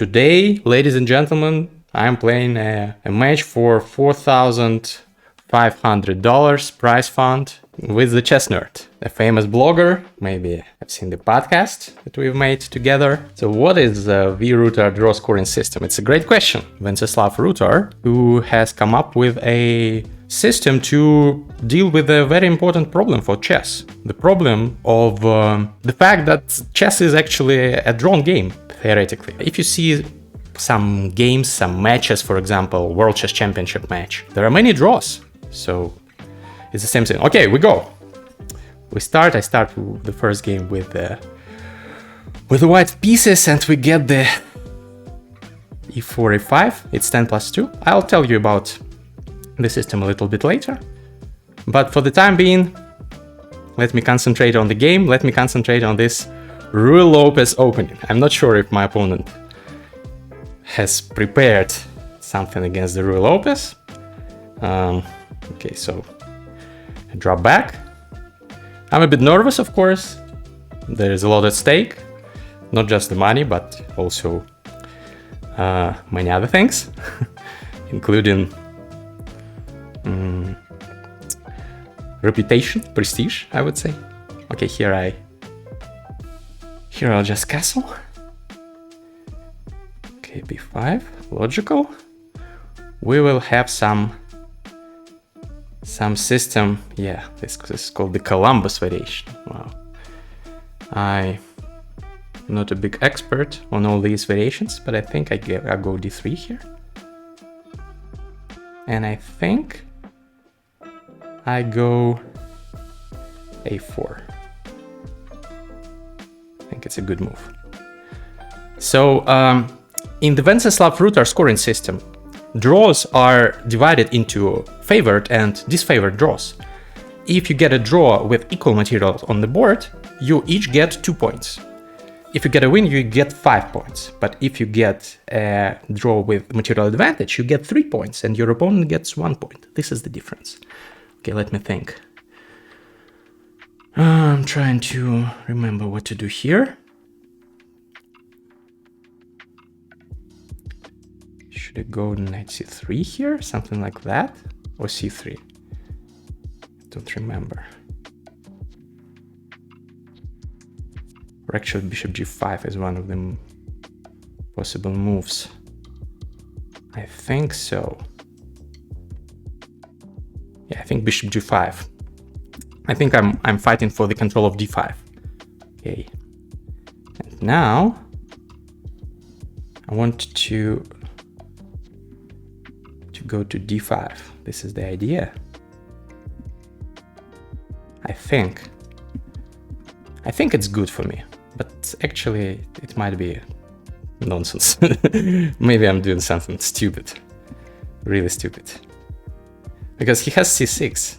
Today, ladies and gentlemen, I'm playing a match for $4,500 prize fund with the Chess Nerd, a famous blogger. Maybe I've seen the podcast that we've made together. So what is the Rutar draw scoring system? It's a great question. Venceslav Rutar, who has come up with a system to deal with a very important problem for chess. The problem of the fact that chess is actually a drawn game, theoretically. If you see some games, some matches, for example, World Chess Championship match, there are many draws. So it's the same thing. Okay, we go. I start the first game with the white pieces, and we get the e4, e5. It's 10+2. I'll tell you about the system a little bit later. But for the time being, let me concentrate on the game. Let me concentrate on this Ruy Lopez opening. I'm not sure if my opponent has prepared something against the Ruy Lopez. Okay, so I drop back. I'm a bit nervous, of course. There is a lot at stake. Not just the money, but also many other things, including reputation, prestige, I would say. Okay, here I'll just castle. Okay, b5, logical. We will have some system. Yeah, this is called the Collabs variation. Wow. I'm not a big expert on all these variations, but I think I go d3 here. And I think I go a4. I think it's a good move. So in the Venceslav Rutar scoring system, draws are divided into favored and disfavored draws. If you get a draw with equal material on the board, you each get 2 points. If you get a win, you get 5 points. But if you get a draw with material advantage, you get 3 points and your opponent gets 1 point. This is the difference. Okay, let me think. I'm trying to remember what to do here. Should I go knight c3 here? Something like that? Or c3? I don't remember. Or actually bishop g5 is one of the possible moves. I think so. Yeah, I think bishop g5. I think I'm fighting for the control of d5. Okay. And now I want to go to d5. This is the idea. I think it's good for me, but actually it might be nonsense. Maybe I'm doing something stupid, really stupid. Because he has c6.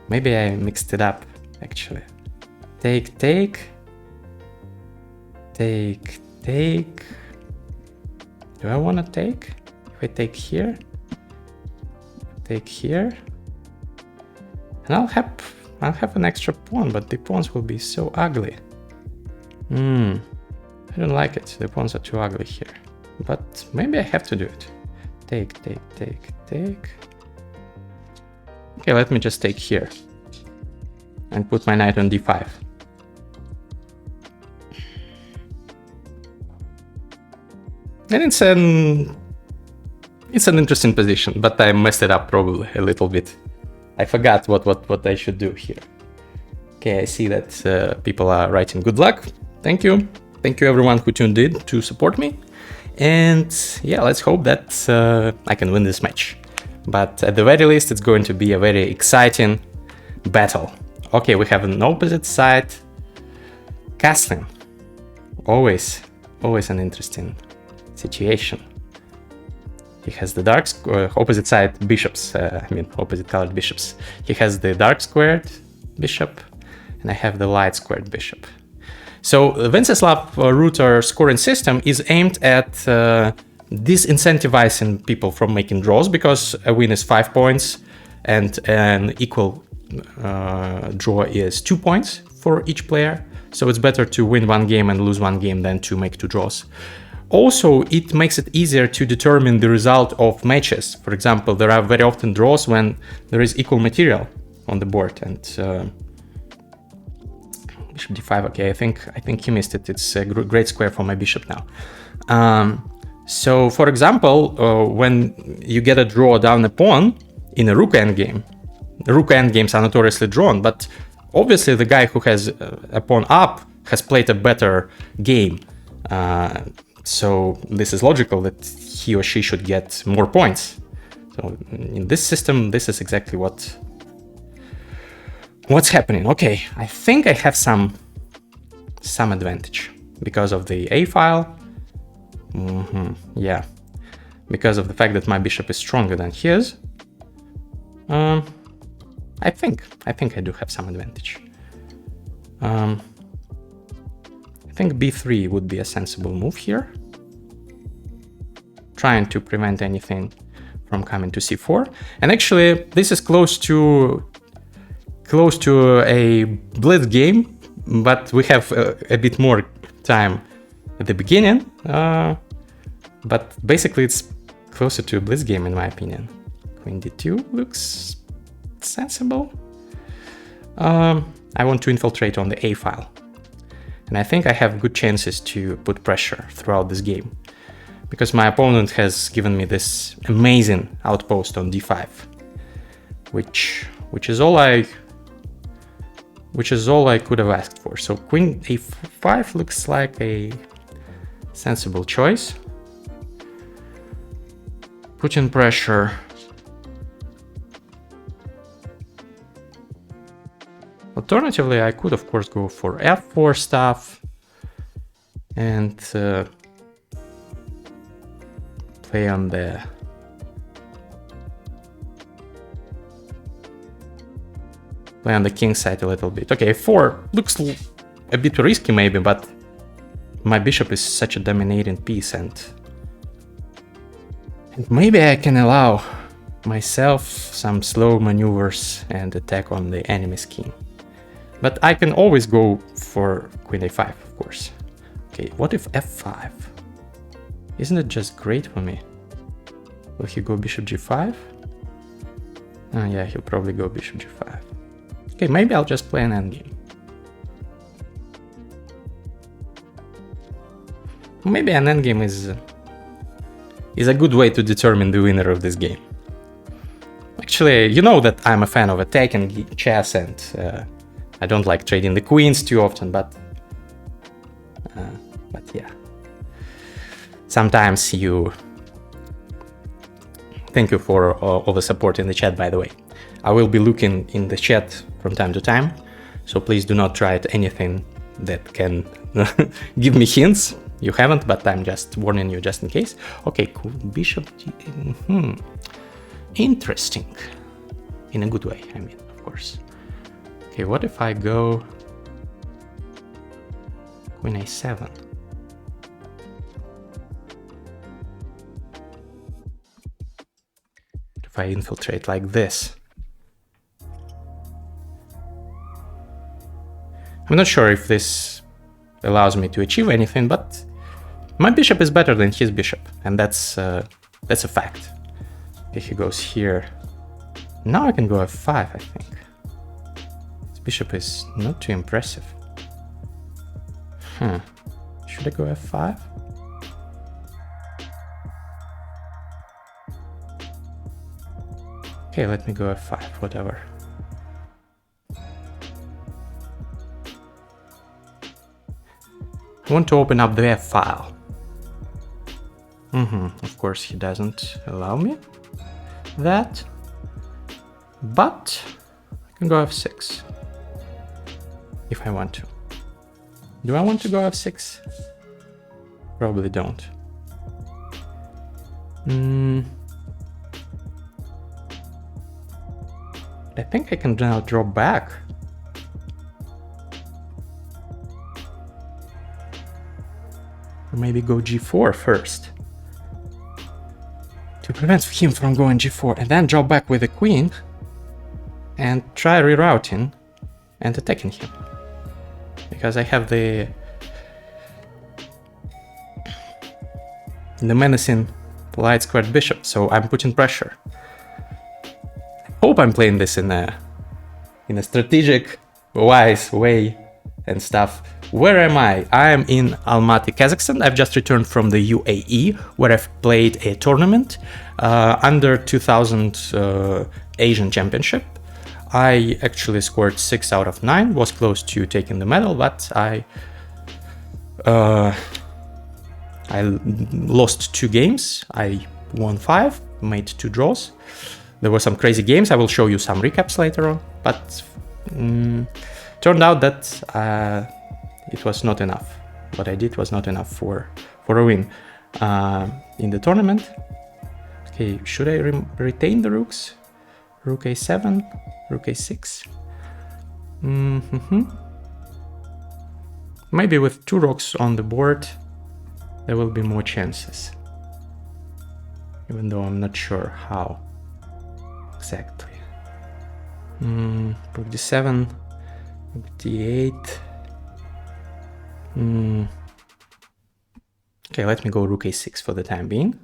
Maybe I mixed it up, actually. Take. Do I want to take? If I take here, and I'll have an extra pawn, but the pawns will be so ugly. I don't like it. The pawns are too ugly here. But maybe I have to do it. Take. Okay, let me just take here and put my knight on d5. And it's an interesting position, but I messed it up probably a little bit. I forgot what I should do here. Okay, I see that people are writing good luck. Thank you. Thank you everyone who tuned in to support me. And yeah, let's hope that I can win this match. But at the very least, it's going to be a very exciting battle. Okay, we have an opposite side castling. Always an interesting situation. He has the dark opposite side bishops, opposite colored bishops. He has the dark squared bishop, and I have the light squared bishop. So Venceslav Rutar scoring system is aimed at disincentivizing people from making draws, because a win is 5 points and an equal draw is 2 points for each player. So it's better to win one game and lose one game than to make 2 draws. Also, it makes it easier to determine the result of matches. For example, there are very often draws when there is equal material on the board, and bishop d5. Okay, I think he missed it. It's a great square for my bishop now. So, for example, when you get a draw down a pawn in a rook endgame, the rook endgames are notoriously drawn, but obviously the guy who has a pawn up has played a better game. So this is logical that he or she should get more points. So in this system, this is exactly what's happening. Okay, I think I have some advantage because of the A file. Yeah, because of the fact that my bishop is stronger than his. I think I do have some advantage. I think b3 would be a sensible move here, trying to prevent anything from coming to c4. And actually, this is close to a blitz game, but we have a bit more time at the beginning. But basically, it's closer to a blitz game in my opinion. Queen d2 looks sensible. I want to infiltrate on the A file. And I think I have good chances to put pressure throughout this game, because my opponent has given me this amazing outpost on d5, which is all I could have asked for. So queen a5 looks like a sensible choice. Put in pressure. Alternatively, I could of course go for f4 stuff and play on the king side a little bit. Okay, f4 looks a bit risky maybe, but my bishop is such a dominating piece, and maybe I can allow myself some slow maneuvers and attack on the enemy's king. But I can always go for queen a5, of course. Okay, what if f5? Isn't it just great for me? Will he go bishop g5? Oh yeah, he'll probably go bishop g5. Okay, maybe I'll just play an endgame. Maybe an endgame is a good way to determine the winner of this game. Actually, you know that I'm a fan of attacking chess, and I don't like trading the queens too often, but yeah. Sometimes you... Thank you for all the support in the chat, by the way. I will be looking in the chat from time to time, so please do not try anything that can give me hints. You haven't, but I'm just warning you just in case. Okay, cool. Bishop G... Interesting. In a good way, I mean, of course. Okay, what if I go queen a7? If I infiltrate like this? I'm not sure if this allows me to achieve anything, but my bishop is better than his bishop, and that's a fact. If he goes here, now I can go f5, I think. This bishop is not too impressive. Should I go f5? Okay, let me go f5, whatever. I want to open up the f file. Of course, he doesn't allow me that, but I can go f6 if I want to. Do I want to go f6? Probably don't. I think I can now drop back. Or maybe go g4 first, to prevent him from going g4, and then drop back with the queen and try rerouting and attacking him, because I have the the menacing light squared bishop, so I'm putting pressure. Hope I'm playing this in a strategic, wise way and stuff. Where am I? I am in Almaty, Kazakhstan. I've just returned from the UAE, where I've played a tournament under 2000 Asian Championship. I actually scored 6 out of 9, was close to taking the medal, but I lost 2 games. I won 5, made 2 draws. There were some crazy games. I will show you some recaps later on, but turned out that it was not enough. What I did was not enough for a win in the tournament. Okay, should I retain the rooks? Rook a7, rook a6. Maybe with 2 rooks on the board, there will be more chances. Even though I'm not sure how exactly. Rook d7, rook d8. Okay, let me go rook a6 for the time being.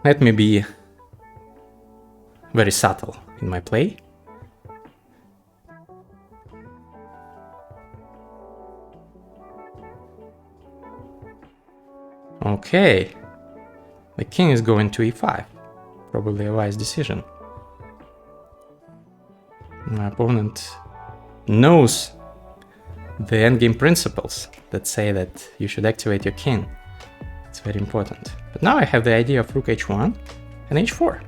Let me be very subtle in my play. Okay, the king is going to e5. Probably a wise decision. My opponent knows the endgame principles that say that you should activate your king. It's very important. But now I have the idea of rook h1 and h4.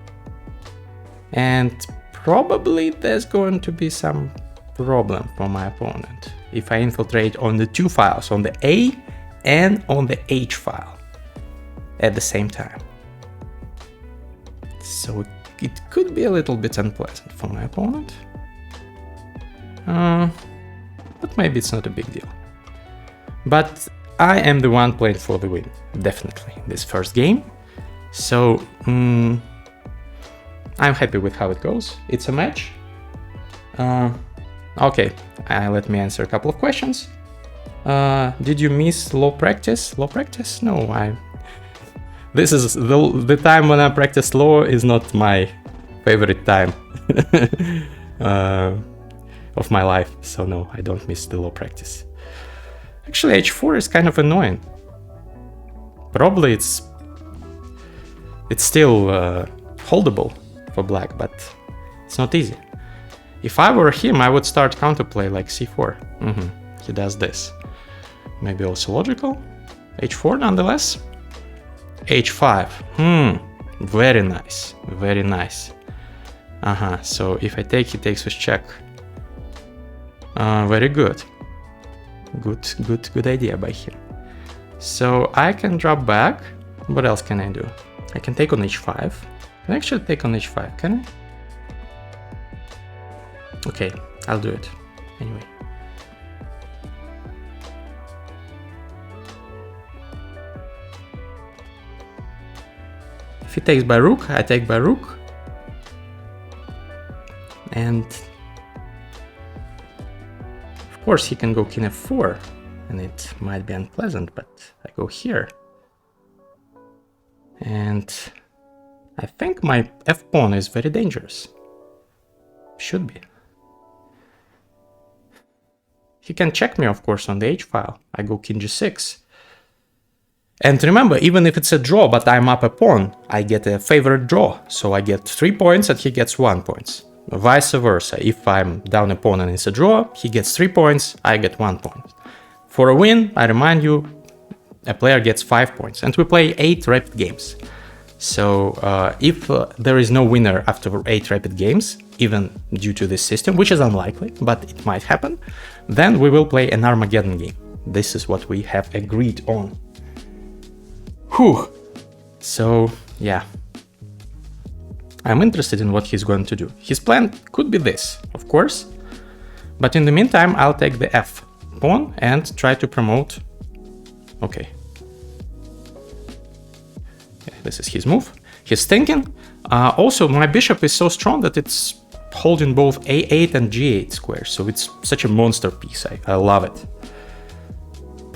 And probably there's going to be some problem for my opponent if I infiltrate on the 2 files, on the A and on the H file at the same time. So it could be a little bit unpleasant for my opponent. But maybe it's not a big deal. But I am the one playing for the win, definitely, this first game. So I'm happy with how it goes. It's a match. Okay, let me answer a couple of questions. Did you miss law practice? Law practice? No, this is the time when I practice law is not my favorite time of my life. So no, I don't miss the law practice. Actually, h4 is kind of annoying. Probably it's still holdable for black, but it's not easy. If I were him, I would start counterplay like c4. He does this. Maybe also logical. h4 nonetheless. h5. Very nice. Very nice. So if I take, he takes with check. Very good. Good idea by him. So I can drop back. What else can I do? I can take on h5. Can I actually take on h5? Can I? Okay, I'll do it anyway. If he takes by rook, I take by rook. And of course he can go king f4, and it might be unpleasant, but I go here. And I think my f-pawn is very dangerous. Should be. He can check me, of course, on the h-file. I go king g6. And remember, even if it's a draw, but I'm up a pawn, I get a favored draw. So I get 3 points and he gets 1 point. Vice versa. If I'm down a pawn and it's a draw, he gets 3 points, I get 1 point. For a win, I remind you, a player gets 5 points. And we play 8 rapid games. So if there is no winner after 8 rapid games, even due to this system, which is unlikely, but it might happen, then we will play an Armageddon game. This is what we have agreed on. Whew. So, yeah. I'm interested in what he's going to do. His plan could be this, of course. But in the meantime, I'll take the F pawn and try to promote. Okay. This is his move. He's thinking. Also, my bishop is so strong that it's holding both a8 and g8 squares. So it's such a monster piece. I love it.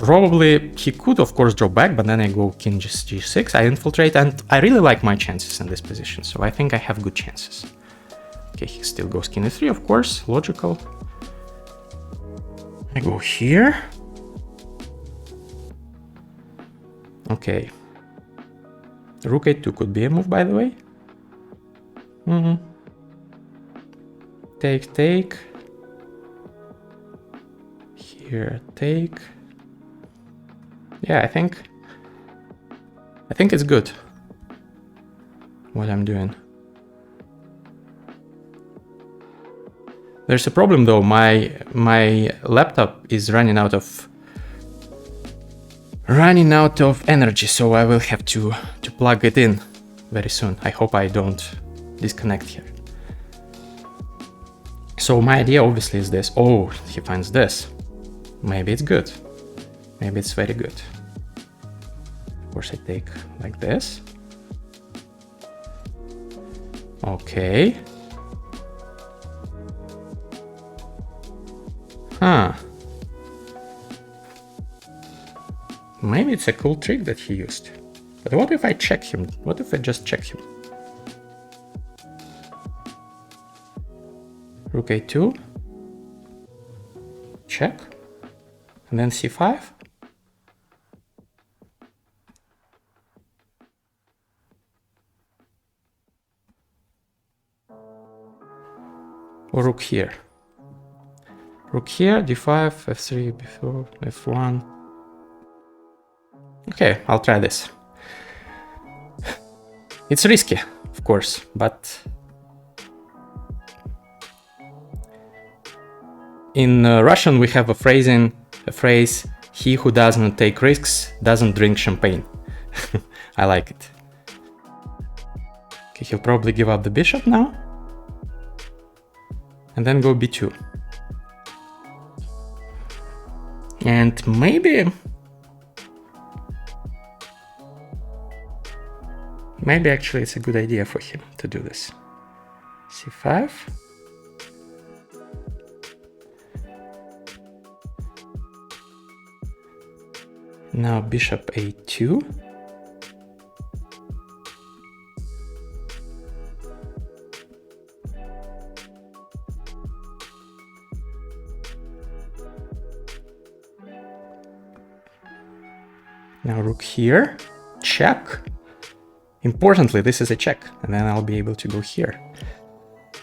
Probably he could, of course, drop back, but then I go king g6, I infiltrate, and I really like my chances in this position, so I think I have good chances. Okay, he still goes king e3, of course, logical. I go here. Okay. Rook a2 could be a move, by the way. Take, take. Here, take. Yeah, I think it's good what I'm doing. There's a problem though. My laptop is running out of energy, so I will have to plug it in very soon. I hope I don't disconnect here. So my idea obviously is this. Oh, he finds this. Maybe it's good. Maybe it's very good. Of course, I take like this. Okay. Huh. Maybe it's a cool trick that he used. But what if I check him? What if I just check him? Rook a2. Check. And then c5. Or rook here. Rook here, d5, f3, b4, f1. Okay, I'll try this. It's risky, of course, but in Russian we have a phrase, he who doesn't take risks doesn't drink champagne. I like it. Okay, he'll probably give up the bishop now. And then go b2. And maybe actually it's a good idea for him to do this. c5. Now bishop a2. Now rook here, check. Importantly, this is a check, and then I'll be able to go here.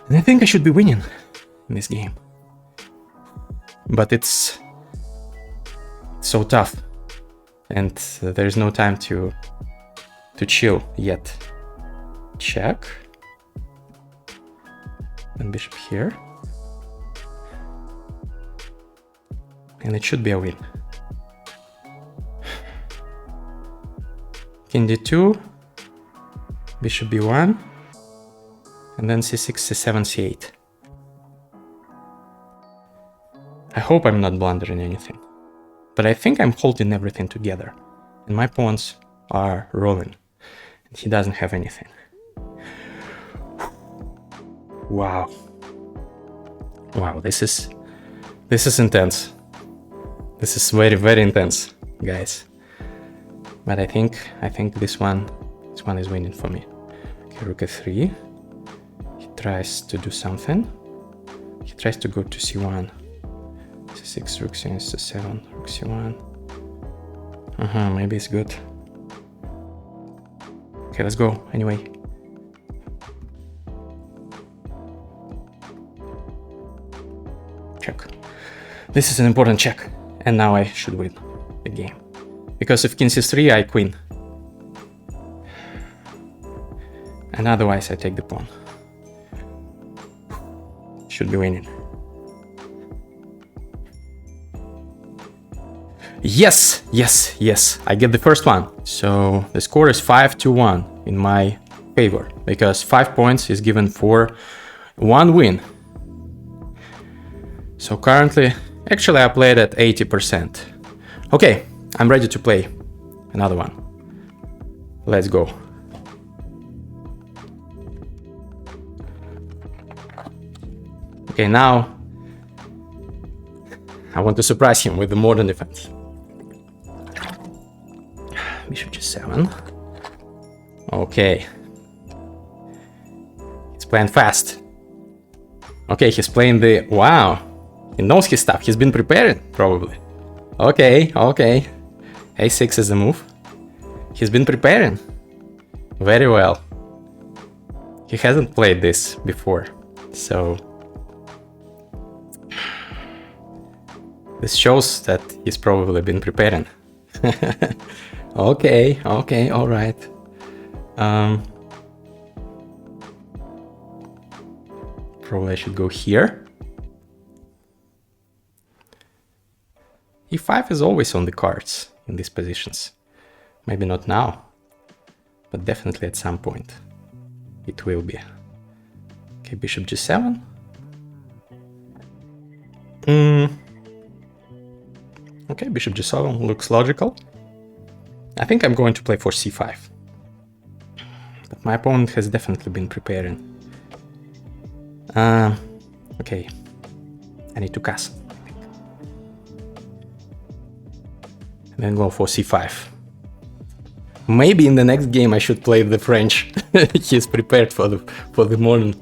And I think I should be winning in this game. But it's so tough, and there's no time to chill yet. Check. And bishop here. And it should be a win. King d2, bishop b1, and then c6, c7, c8. I hope I'm not blundering anything, but I think I'm holding everything together, and my pawns are rolling, and he doesn't have anything. Wow. Wow, this is intense. This is very, very intense, guys. But I think this one is winning for me. Okay, rook a3. He tries to do something. He tries to go to c1. c6, rook c7, c7, rook c1. Maybe it's good. Okay, let's go anyway. Check. This is an important check, and now I should win the game. Because if king c3, I queen. And otherwise I take the pawn. Should be winning. Yes, yes, yes, I get the first one. So the score is 5-1 in my favor, because 5 points is given for one win. So currently, actually I played at 80%. Okay. I'm ready to play another one. Let's go. Okay, now I want to surprise him with the modern defense. bishop g7. Okay. He's playing fast. Okay, he's playing the... Wow. He knows his stuff. He's been preparing, probably. Okay, okay. a6 is the move. He's been preparing. Very well. He hasn't played this before, so... This shows that he's probably been preparing. Okay, okay, alright. Probably I should go here. e5 is always on the cards in these positions. Maybe not now, but definitely at some point it will be. Okay, bishop g7. Okay, bishop g7 looks logical. I think I'm going to play for c5. But my opponent has definitely been preparing. Okay, I need to castle, I think. And then go for c5. Maybe in the next game I should play the French. He's prepared for the morning.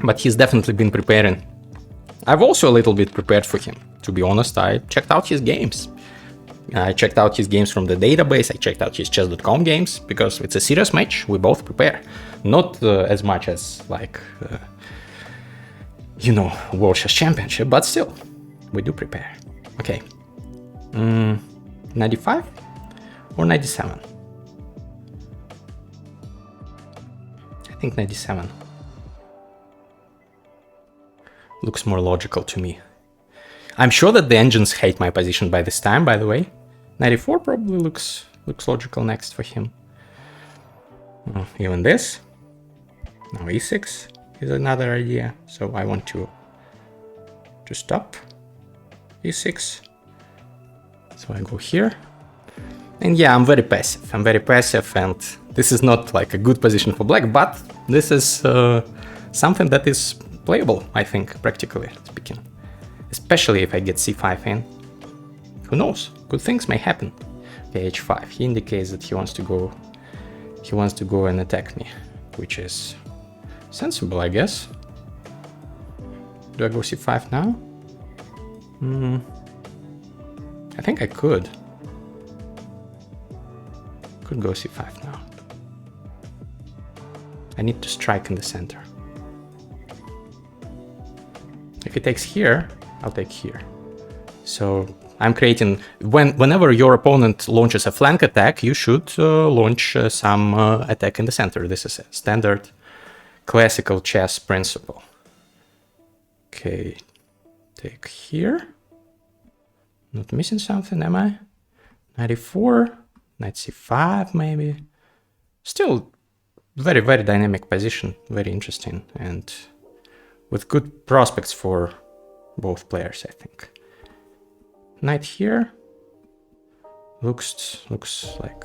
But he's definitely been preparing. I've also a little bit prepared for him. To be honest, I checked out his games. I checked out his games from the database, I checked out his chess.com games, because it's a serious match, we both prepare. Not as much as, like, you know, World Chess Championship, but still, we do prepare. Okay. 95 or 97? I think 97. Looks more logical to me. I'm sure that the engines hate my position by this time, by the way. 94 probably looks logical next for him. Even this. Now e6 is another idea. So I want to stop e6. So I go here. And yeah, I'm very passive. I'm very passive, and this is not like a good position for black, but this is something that is playable, I think, practically speaking. Especially if I get c5 in. Who knows? Good things may happen. Okay, h5. He indicates that he wants to go and attack me, which is sensible, I guess. Do I go c5 now? I think I could. Could go c5 now. I need to strike in the center. If he takes here, I'll take here. So I'm creating, whenever your opponent launches a flank attack, you should launch some attack in the center. This is a standard classical chess principle. Okay, take here. Not missing something, am I? 94, knight c5 maybe. Still very, very dynamic position, very interesting, and with good prospects for both players, I think. Knight here looks like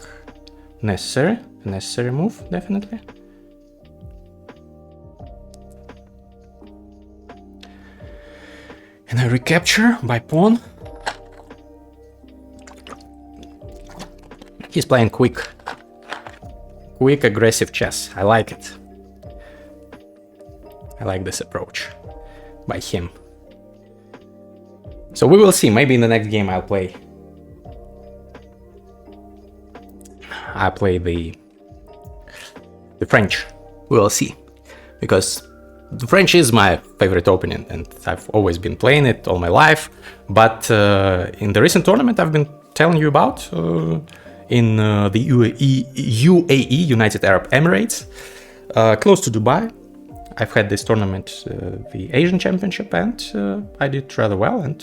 necessary, a necessary move, definitely. And I recapture by pawn. He's playing quick, aggressive chess. I like it. I like this approach by him. So we will see. Maybe in the next game I'll play the French. We will see, because the French is my favorite opening, and I've always been playing it all my life. But in the recent tournament I've been telling you about, in the UAE, United Arab Emirates, close to Dubai, I've had this tournament, the Asian Championship, and I did rather well, and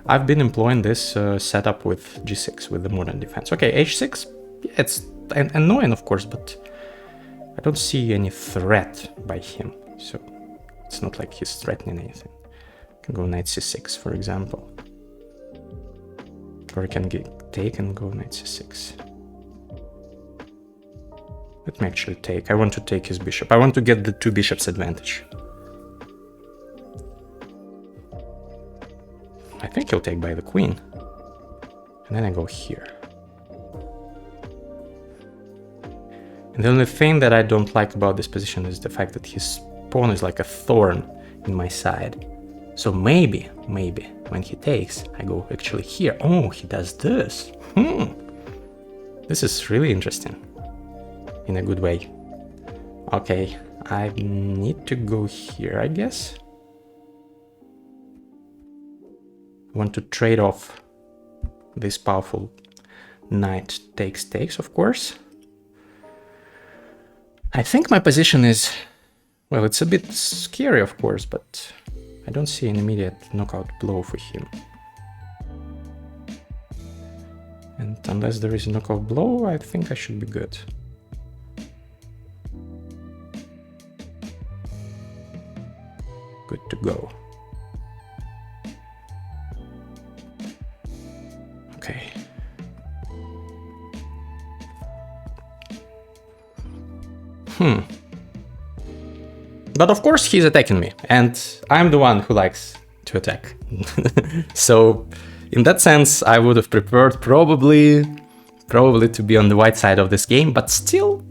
I've been employing this setup with g6, with the modern defense. Okay, h6, it's annoying, of course, but I don't see any threat by him, so it's not like he's threatening anything. I can go knight c6, for example, or I can take and go knight c6. Let me actually take. I want to take his bishop. I want to get the two bishops advantage. I think he'll take by the queen. And then I go here. And the only thing that I don't like about this position is the fact that his pawn is like a thorn in my side. So maybe when he takes, I go actually here. Oh, he does this. This is really interesting in a good way. Okay, I need to go here, I guess. I want to trade off this powerful knight takes, of course. I think my position is, well, it's a bit scary, of course, but I don't see an immediate knockout blow for him. And unless there is a knockout blow, I think I should be good. Good to go. Okay. But of course he's attacking me, and I'm the one who likes to attack. So in that sense, I would have preferred probably to be on the white side of this game, but still,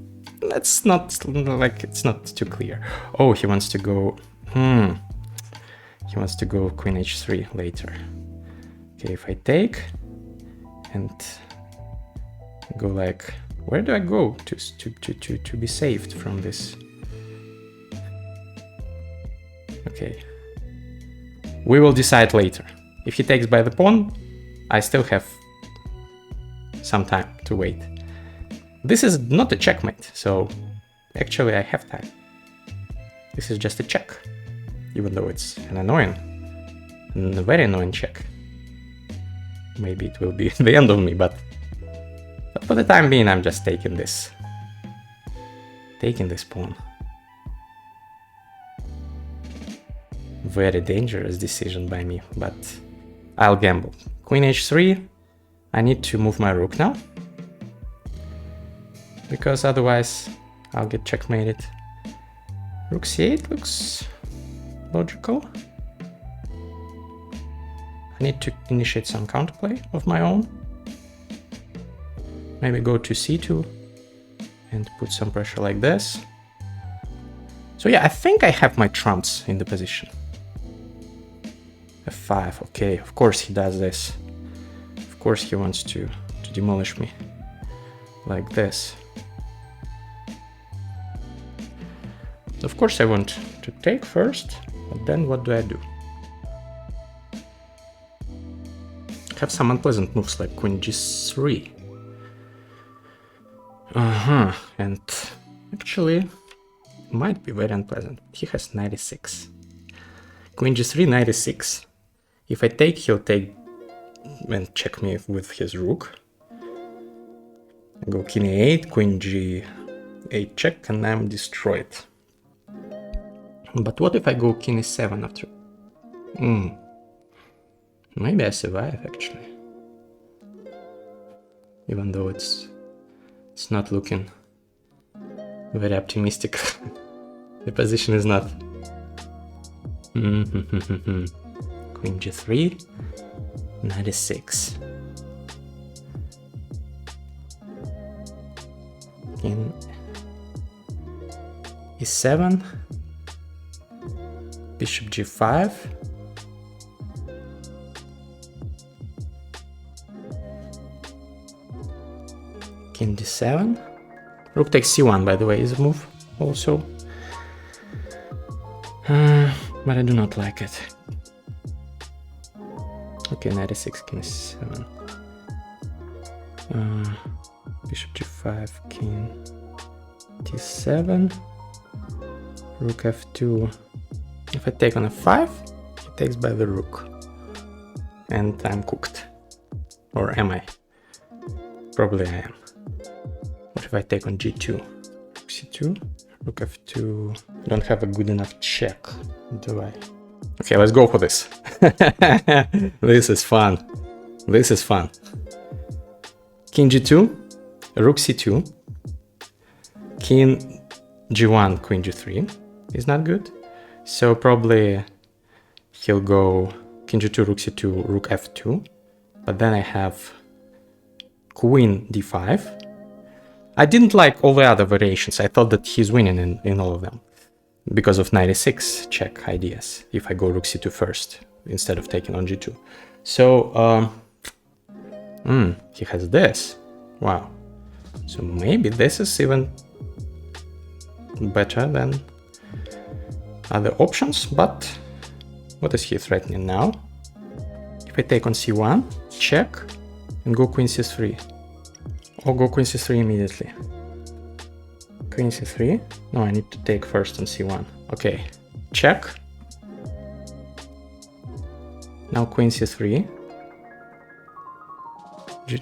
it's not too clear. Oh, he wants to go. He wants to go queen h3 later. Okay, if I take and go like, where do I go to be saved from this? Okay, we will decide later. If he takes by the pawn, I still have some time to wait. This is not a checkmate, so actually I have time. This is just a check, even though it's an annoying, and a very annoying check. Maybe it will be the end of me, but for the time being, I'm just taking this pawn. Very dangerous decision by me, but I'll gamble. Queen h3, I need to move my rook now, because otherwise I'll get checkmated. Rook c8 looks logical. I need to initiate some counterplay of my own. Maybe go to c2 and put some pressure like this. So yeah, I think I have my trumps in the position. f5, okay, of course he does this. Of course he wants to demolish me like this. Of course I want to take first, but then what do I do? I have some unpleasant moves like queen g3. And actually might be very unpleasant. He has 96. Queen g3, 96. If I take, he'll take and check me with his rook. I go king a8, queen g8 check, and I'm destroyed. But what if I go king e7 after? Maybe I survive actually. Even though it's not looking very optimistic. The position is not. Queen g3, 96. King e7, bishop g5. King d7. Rook takes c1, by the way, is a move also. But I do not like it. Okay, 96, king c7. Bishop g5, king t7. Rook f2. If I take on f5, he takes by the rook. And I'm cooked. Or am I? Probably I am. What if I take on g2? Rook c2, rook f2. I don't have a good enough check, do I? Okay, let's go for this. This is fun. This is fun. King g2, rook c2, king g1, queen g3 is not good. So probably he'll go king g2, rook c2, rook f2. But then I have queen d5. I didn't like all the other variations. I thought that he's winning in all of them because of 96 check ideas if I go rook c2 first instead of taking on g2. So he has this. Wow. So maybe this is even better than other options, but what is he threatening now? If I take on c1, check, and go queen c3. Or go queen c3 immediately. Queen c3. No, I need to take first on c1. Okay, check. Now queen c3.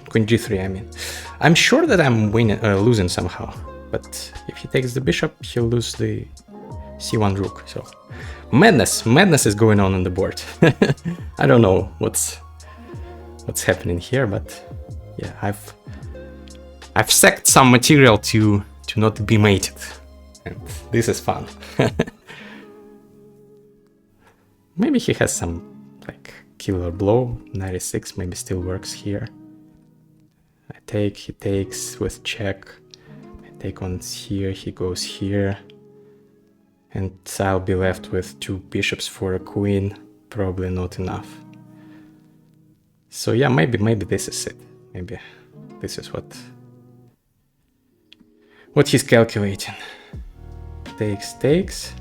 Queen g3, I mean. I'm sure that I'm losing somehow, but if he takes the bishop, he'll lose the c1 rook. So madness is going on the board. I don't know what's happening here, but yeah, I've sacked some material to not be mated, and this is fun. Maybe he has some like killer blow. 96 maybe still works here. I take, he takes with check. I take on here, he goes here, and I'll be left with 2 bishops for a queen. Probably not enough. So yeah, maybe this is it. Maybe this is what he's calculating. Takes.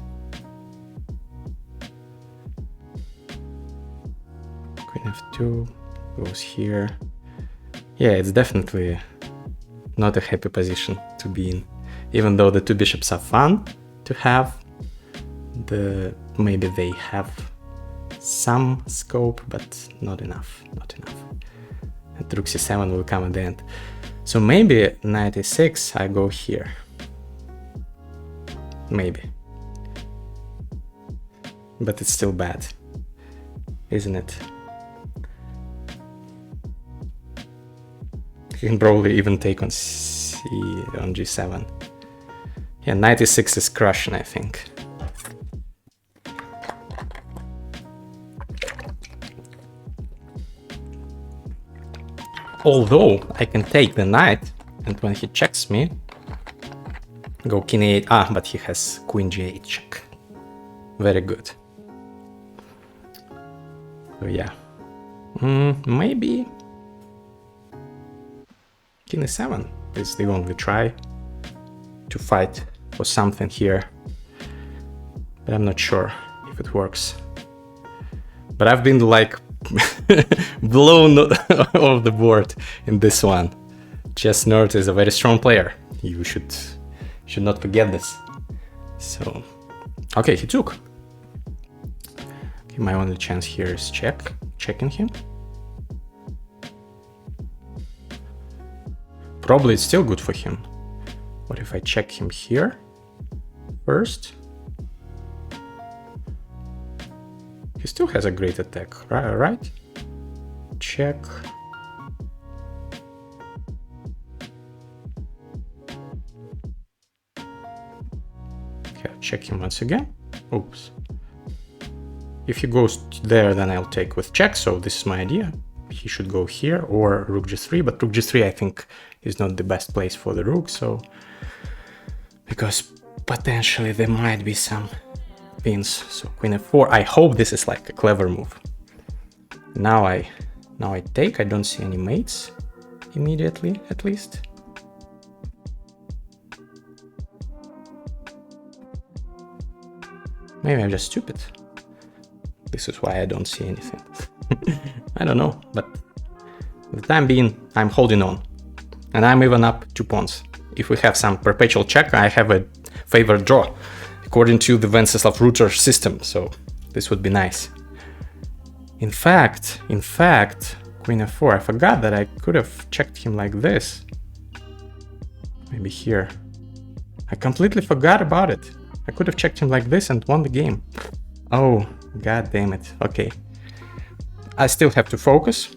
Queen f2 goes here. Yeah, it's definitely not a happy position to be in. Even though the 2 bishops are fun to have, maybe they have some scope, but not enough. And rook c7 will come at the end. So maybe 96 I go here. Maybe. But it's still bad, isn't it? You can probably even take on g7. Yeah, 96 is crushing, I think. Although I can take the knight, and when he checks me, go king a8. But he has queen g8 check. Very good. So yeah, maybe king a7 is the only try to fight for something here, but I'm not sure if it works. But I've been like blown off the board in this one. Chess Nerd is a very strong player. You should not forget this. So, okay, he took. Okay, my only chance here is checking him. Probably it's still good for him. What if I check him here first? He still has a great attack, right? Check. Okay, I'll check him once again. Oops. If he goes there, then I'll take with check, so this is my idea. He should go here or rook g3, but rook g3 I think is not the best place for the rook, so because potentially there might be some pins. So queen f4. I hope this is like a clever move. Now I take. I don't see any mates immediately, at least. Maybe I'm just stupid. This is why I don't see anything. I don't know, but for the time being, I'm holding on. And I'm even up 2 pawns. If we have some perpetual check, I have a favored draw, according to the Venceslav Rutar system, so this would be nice. In fact, queen f4, I forgot that I could have checked him like this. Maybe here. I completely forgot about it. I could have checked him like this and won the game. Oh, god damn it. Okay. I still have to focus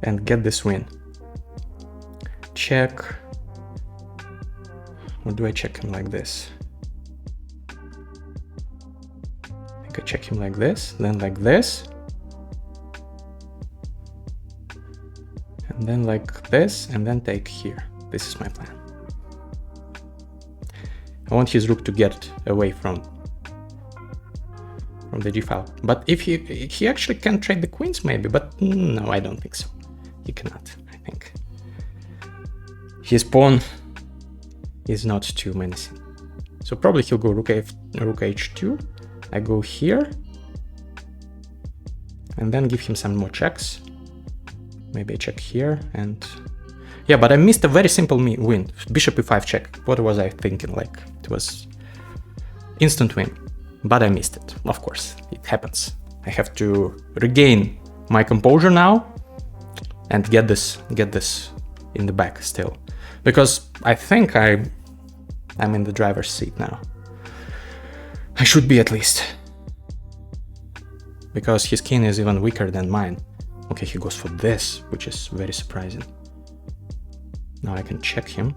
and get this win. Check. Or do I check him like this? I think I check him like this, then like this. And then like this, and then take here. This is my plan. I want his rook to get away from the g file. But if he actually can trade the queens maybe, but no, I don't think so. He cannot, I think. His pawn is not too menacing. So probably he'll go rook h2. I go here. And then give him some more checks. Maybe I check here and... Yeah, but I missed a very simple win. Bishop e5 check. What was I thinking? Like, it was instant win. But I missed it, of course. It happens. I have to regain my composure now and get this in the back still. Because I think I'm in the driver's seat now. I should be at least. Because his king is even weaker than mine. Okay, he goes for this, which is very surprising. Now I can check him.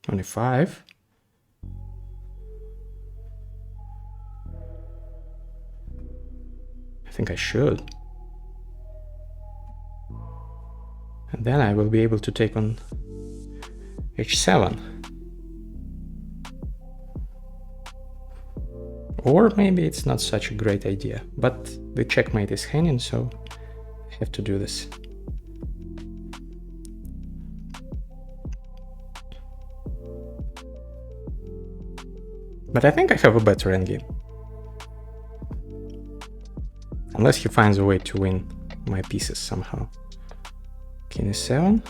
25. I think I should. And then I will be able to take on h7. Or maybe it's not such a great idea, but the checkmate is hanging, so I have to do this. But I think I have a better endgame. Unless he finds a way to win my pieces somehow. King e7.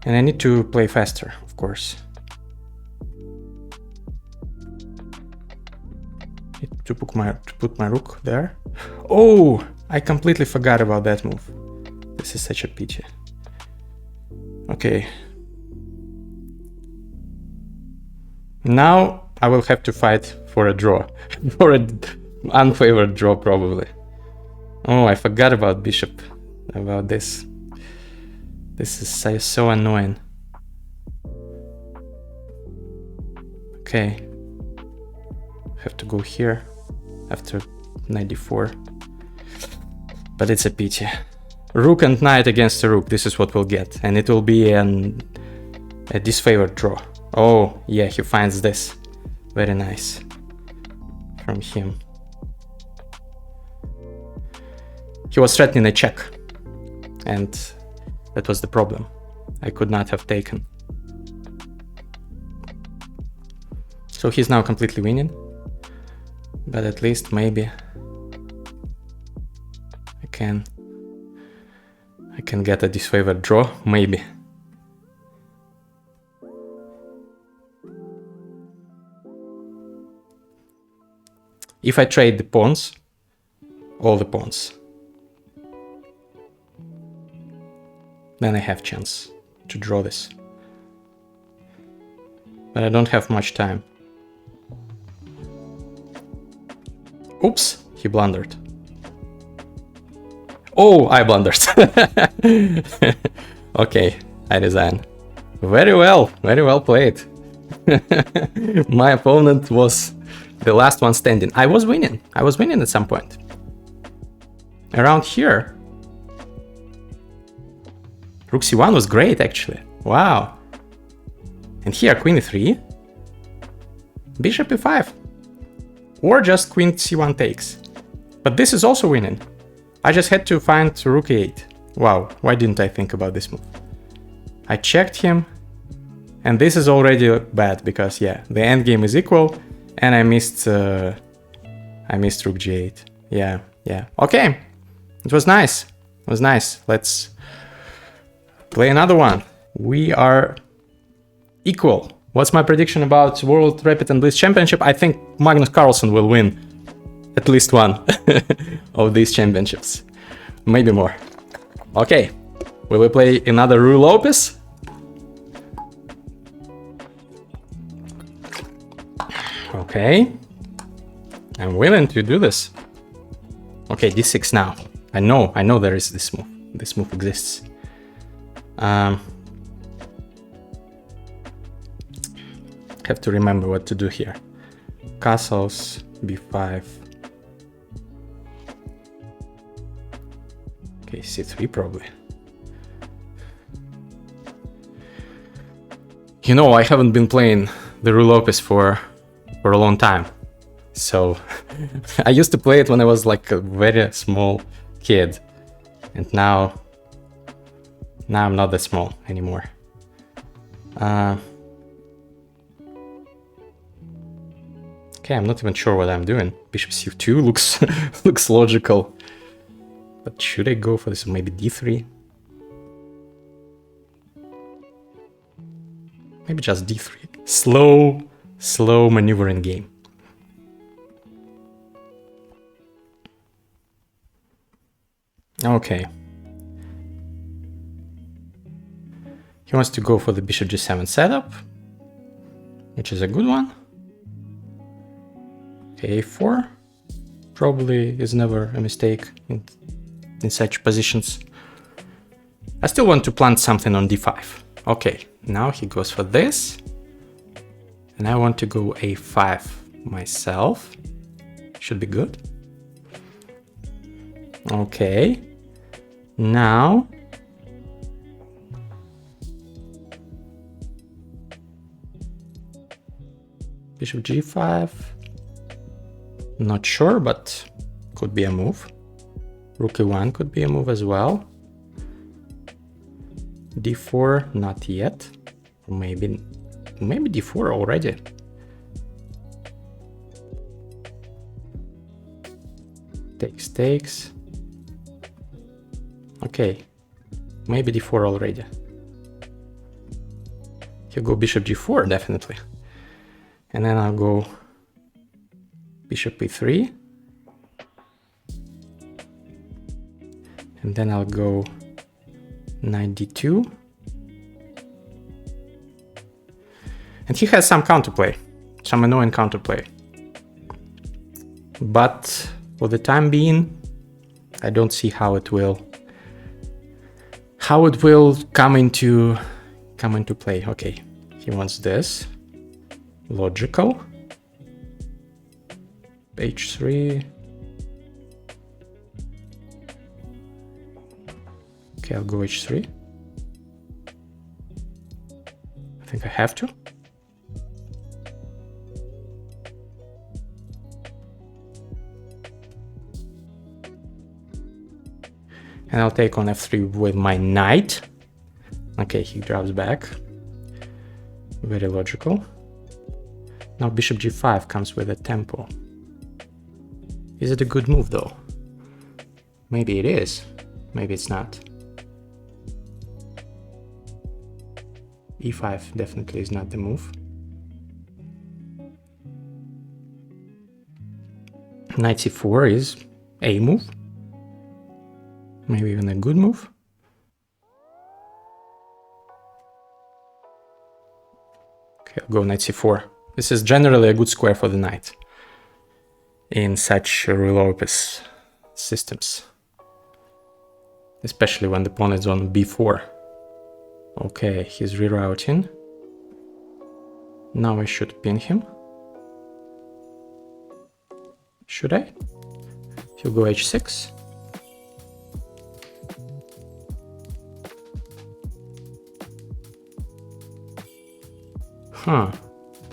And I need to play faster, of course. To put my rook there. Oh, I completely forgot about that move. This is such a pity. Okay. Now I will have to fight for a draw. For an unfavored draw, probably. Oh, I forgot about bishop. About this. This is so annoying. Okay. Have to go here after knight d4. But it's a pity. Rook and knight against a rook. This is what we'll get. And it will be a disfavored draw. Oh, yeah, he finds this. Very nice. From him. He was threatening a check. And that was the problem. I could not have taken. So he's now completely winning. But at least maybe I can get a disfavored draw, maybe. If I trade the pawns, all the pawns, then I have chance to draw this. But I don't have much time. Oops, he blundered. Oh, I blundered. Okay, I resign. Very well played. My opponent was the last one standing. I was winning at some point. Around here. Rook c1 was great, actually. Wow. And here, queen e3. Bishop e5. Or just queen c1 takes. But this is also winning. I just had to find rook e8. Wow, why didn't I think about this move? I checked him, and this is already bad because, yeah, the endgame is equal, and I missed rook g8. Yeah. Okay, it was nice. Let's play another one. We are equal. What's my prediction about World Rapid and Blitz Championship? I think Magnus Carlsen will win at least one of these championships. Maybe more. Okay, will we play another Ruy Lopez? Okay, I'm willing to do this. Okay, d6 now. I know there is this move. This move exists. Have to remember what to do here. Castles, b5. Okay, c3 probably. You know, I haven't been playing the Rue Lopez for a long time. So I used to play it when I was like a very small kid. And now I'm not that small anymore. Okay, I'm not even sure what I'm doing. Bishop c2 looks logical. But should I go for this? Maybe d3? Maybe just d3. Slow maneuvering game. Okay. He wants to go for the bishop g7 setup, which is a good one. Okay, a4 probably is never a mistake in such positions. I still want to plant something on d5. Okay, now he goes for this. And I want to go a5 myself. Should be good. Okay. Now bishop g5. Not sure, but could be a move. Rook e1 could be a move as well. d4, not yet. Maybe d4 already. Takes. Okay, maybe d4 already. He'll go bishop g4 definitely. And then I'll go bishop e3. And then I'll go knight d2. And he has some counterplay, some annoying counterplay. But for the time being, I don't see how it will come into play. Okay, he wants this. Logical. h3. Okay, I'll go h3. I think I have to. And I'll take on f3 with my knight. Okay, he drops back. Very logical. Now bishop g5 comes with a tempo. Is it a good move though? Maybe it is. Maybe it's not. e5 definitely is not the move. Knight c4 is a move. Maybe even a good move. Okay, I'll go knight c4. This is generally a good square for the knight in such Rue Lopez systems, especially when the pawn is on b4. Okay, he's rerouting. Now I should pin him. Should I? He'll go h6.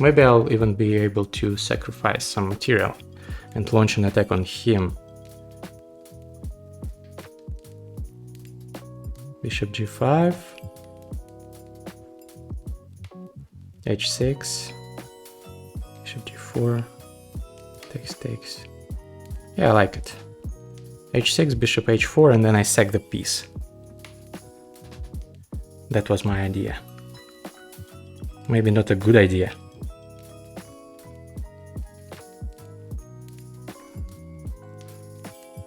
Maybe I'll even be able to sacrifice some material and launch an attack on him. Bishop g5. h6. Bishop g4. Takes. Yeah, I like it. h6, bishop h4, and then I sack the piece. That was my idea. Maybe not a good idea.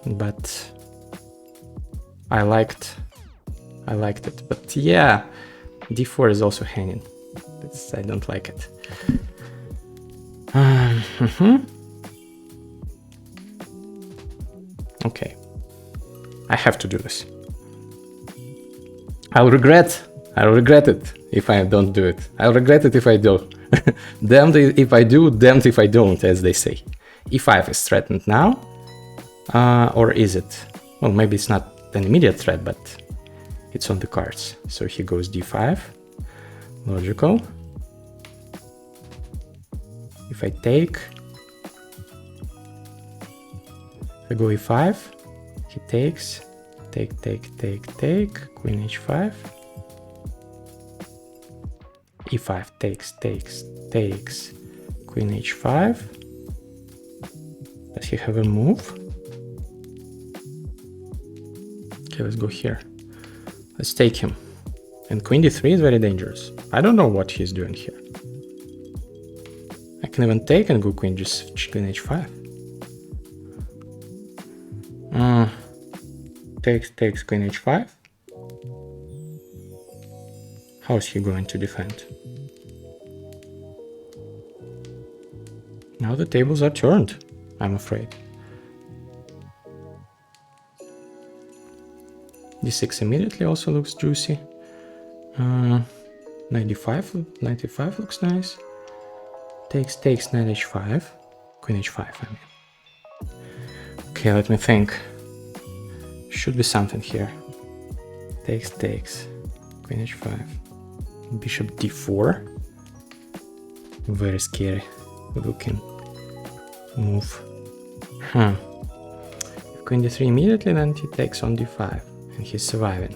But I liked it. But yeah, d4 is also hanging. I don't like it. Okay. I have to do this. I'll regret it if I don't do it. I'll regret it if I do. Damned if I do, damned if I don't, as they say. e5 is threatened now. Or is it? Well, maybe it's not an immediate threat, but it's on the cards. So he goes d5, logical. If I take, I go e5, he takes, take, queen h5, e5, takes, queen h5. Does he have a move? Okay, let's go here. Let's take him. And queen d3 is very dangerous. I don't know what he's doing here. I can even take and go queen h5. Takes queen h5. How is he going to defend? Now the tables are turned, I'm afraid. d6 immediately also looks juicy. 95 looks nice. Takes knight h5, queen h5 I mean. Okay, let me think. Should be something here. Takes, queen h5, bishop d4. Very scary looking move. If queen d3 immediately, then he takes on d5, and he's surviving.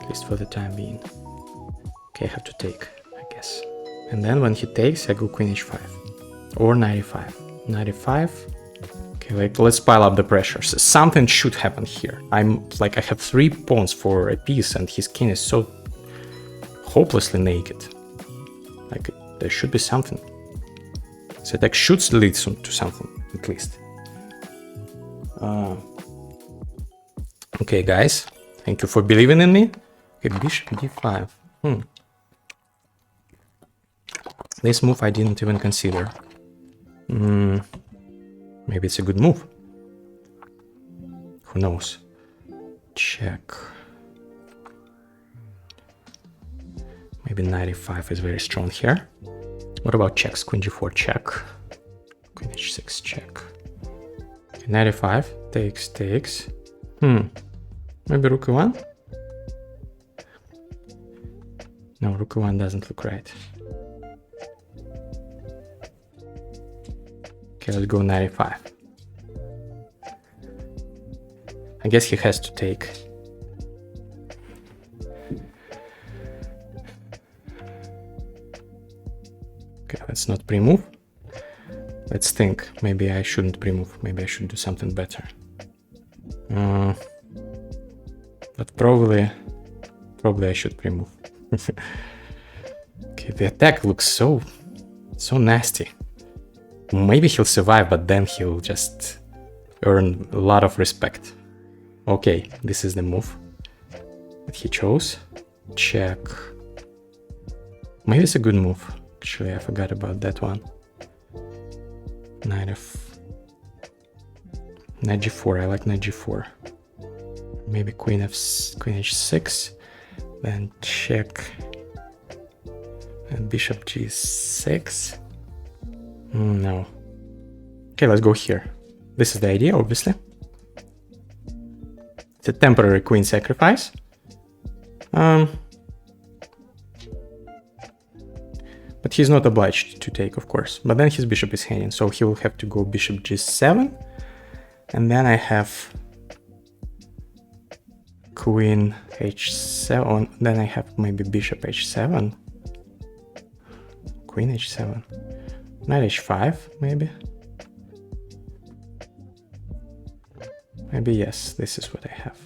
At least for the time being. Okay, I have to take, I guess. And then when he takes, I go queen h5 or knight e5. Knight e5. Okay, let's pile up the pressure. So something should happen here. I have 3 pawns for a piece, and his king is so hopelessly naked. There should be something. This attack should lead to something, at least. Okay, guys, thank you for believing in me. Okay, bishop d5. This move I didn't even consider. Maybe it's a good move. Who knows? Check. Maybe knight e5 is very strong here. What about checks? Queen g4 check. Queen h6 check. Okay, knight e5 takes. Maybe rook e1? No, rook e1 doesn't look right. Okay, let's go knight e5. I guess he has to take. Okay, let's not pre-move. Let's think. Maybe I shouldn't pre-move. Maybe I should do something better. But probably I should pre-move. Okay, the attack looks so nasty. Maybe he'll survive, but then he'll just earn a lot of respect. Okay, this is the move that he chose. Check. Maybe it's a good move. Actually, I forgot about that one. Knight g4. I like knight g4. Maybe queen h6. Then check. And bishop g6. No. Okay, let's go here. This is the idea, obviously. It's a temporary queen sacrifice. But he's not obliged to take, of course. But then his bishop is hanging, so he will have to go bishop g7. And then I have queen h7. Then I have maybe bishop h7. Queen h7. Knight h5, maybe. Maybe yes, this is what I have.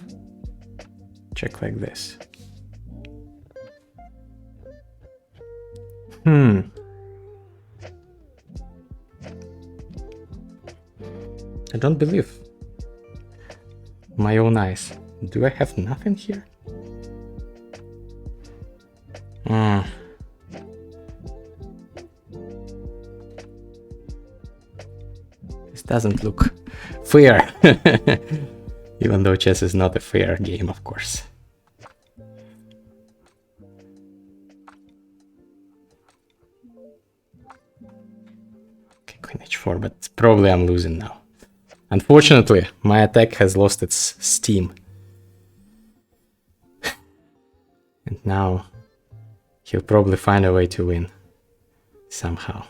Check like this. I don't believe my own eyes. Do I have nothing here? This doesn't look fair. Even though chess is not a fair game, of course. Okay, queen h4, but probably I'm losing now. Unfortunately, my attack has lost its steam. And now he'll probably find a way to win somehow.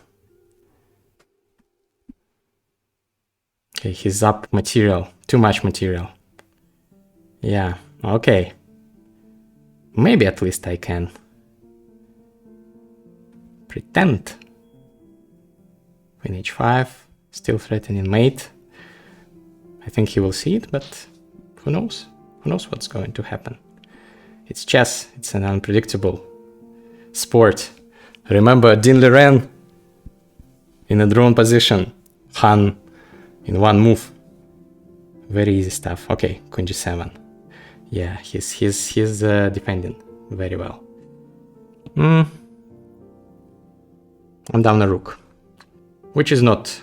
Okay, he's up material. Too much material. Yeah, okay. Maybe at least I can pretend. Queen h5, still threatening mate. I think he will see it, but who knows? Who knows what's going to happen? It's chess. It's an unpredictable sport. Remember Dean Liren in a drone position. Han in one move. Very easy stuff. Okay, Queen g7. Yeah, he's defending very well. I'm down a rook, which is not,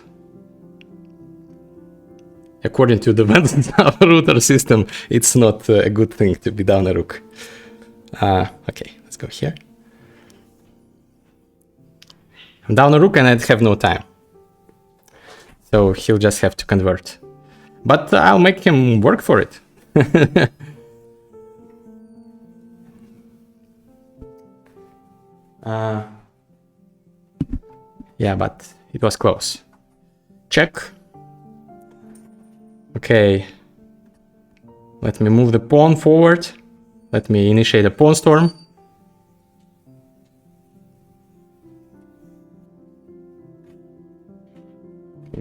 according to the Venceslav Rutar system, it's not a good thing to be down a rook. Okay, let's go here. I'm down a rook and I have no time. So he'll just have to convert. But I'll make him work for it. Yeah, but it was close. Check. Okay. Let me move the pawn forward. Let me initiate a pawn storm.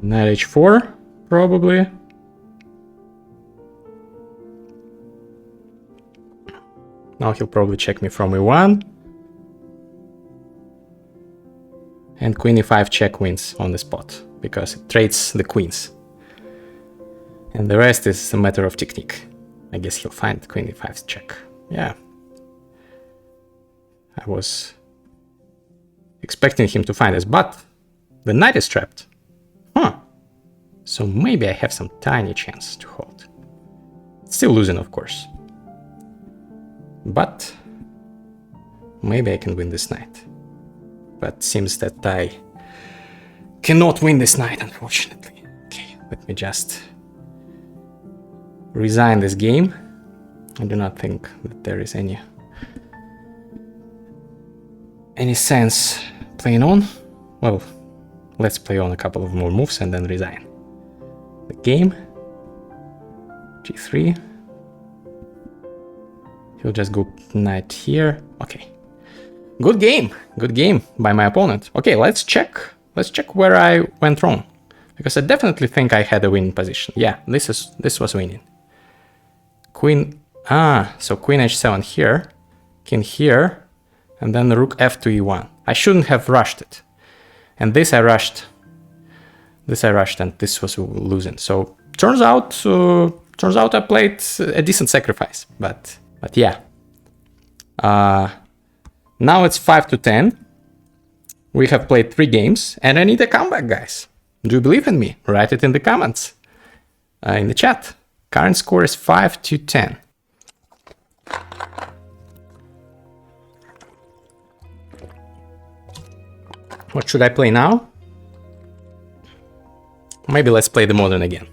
Knight h4, probably. Now he'll probably check me from e1. And queen e5 check wins on the spot, because it trades the queens. And the rest is a matter of technique. I guess he'll find queen e5's check. Yeah. I was expecting him to find this, but the knight is trapped. Huh. So maybe I have some tiny chance to hold. Still losing, of course. But maybe I can win this knight. But seems that I cannot win this knight, unfortunately. Okay, let me just resign this game. I do not think that there is any sense playing on. Well, let's play on a couple of more moves and then resign the game. G3. He'll just go knight here. Okay. Good game by my opponent. Okay, let's check where I went wrong, because I definitely think I had a winning position. Yeah, this was winning. Queen, so queen h7 here, king here, and then rook f to e1. I shouldn't have rushed it, and this I rushed, and this was losing. So turns out I played a decent sacrifice, but yeah. Now it's 5-10. We have played 3 games, and I need a comeback, guys. Do you believe in me? Write it in the comments, in the chat. Current score is 5-10. What should I play now? Maybe let's play the modern again.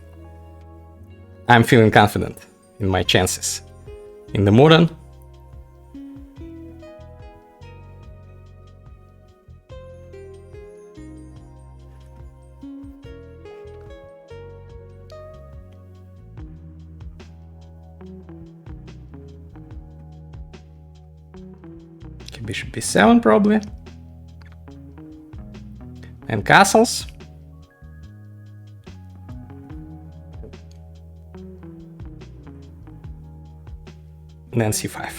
I'm feeling confident in my chances. In the modern, bishop b7 probably, and castles. And then c5.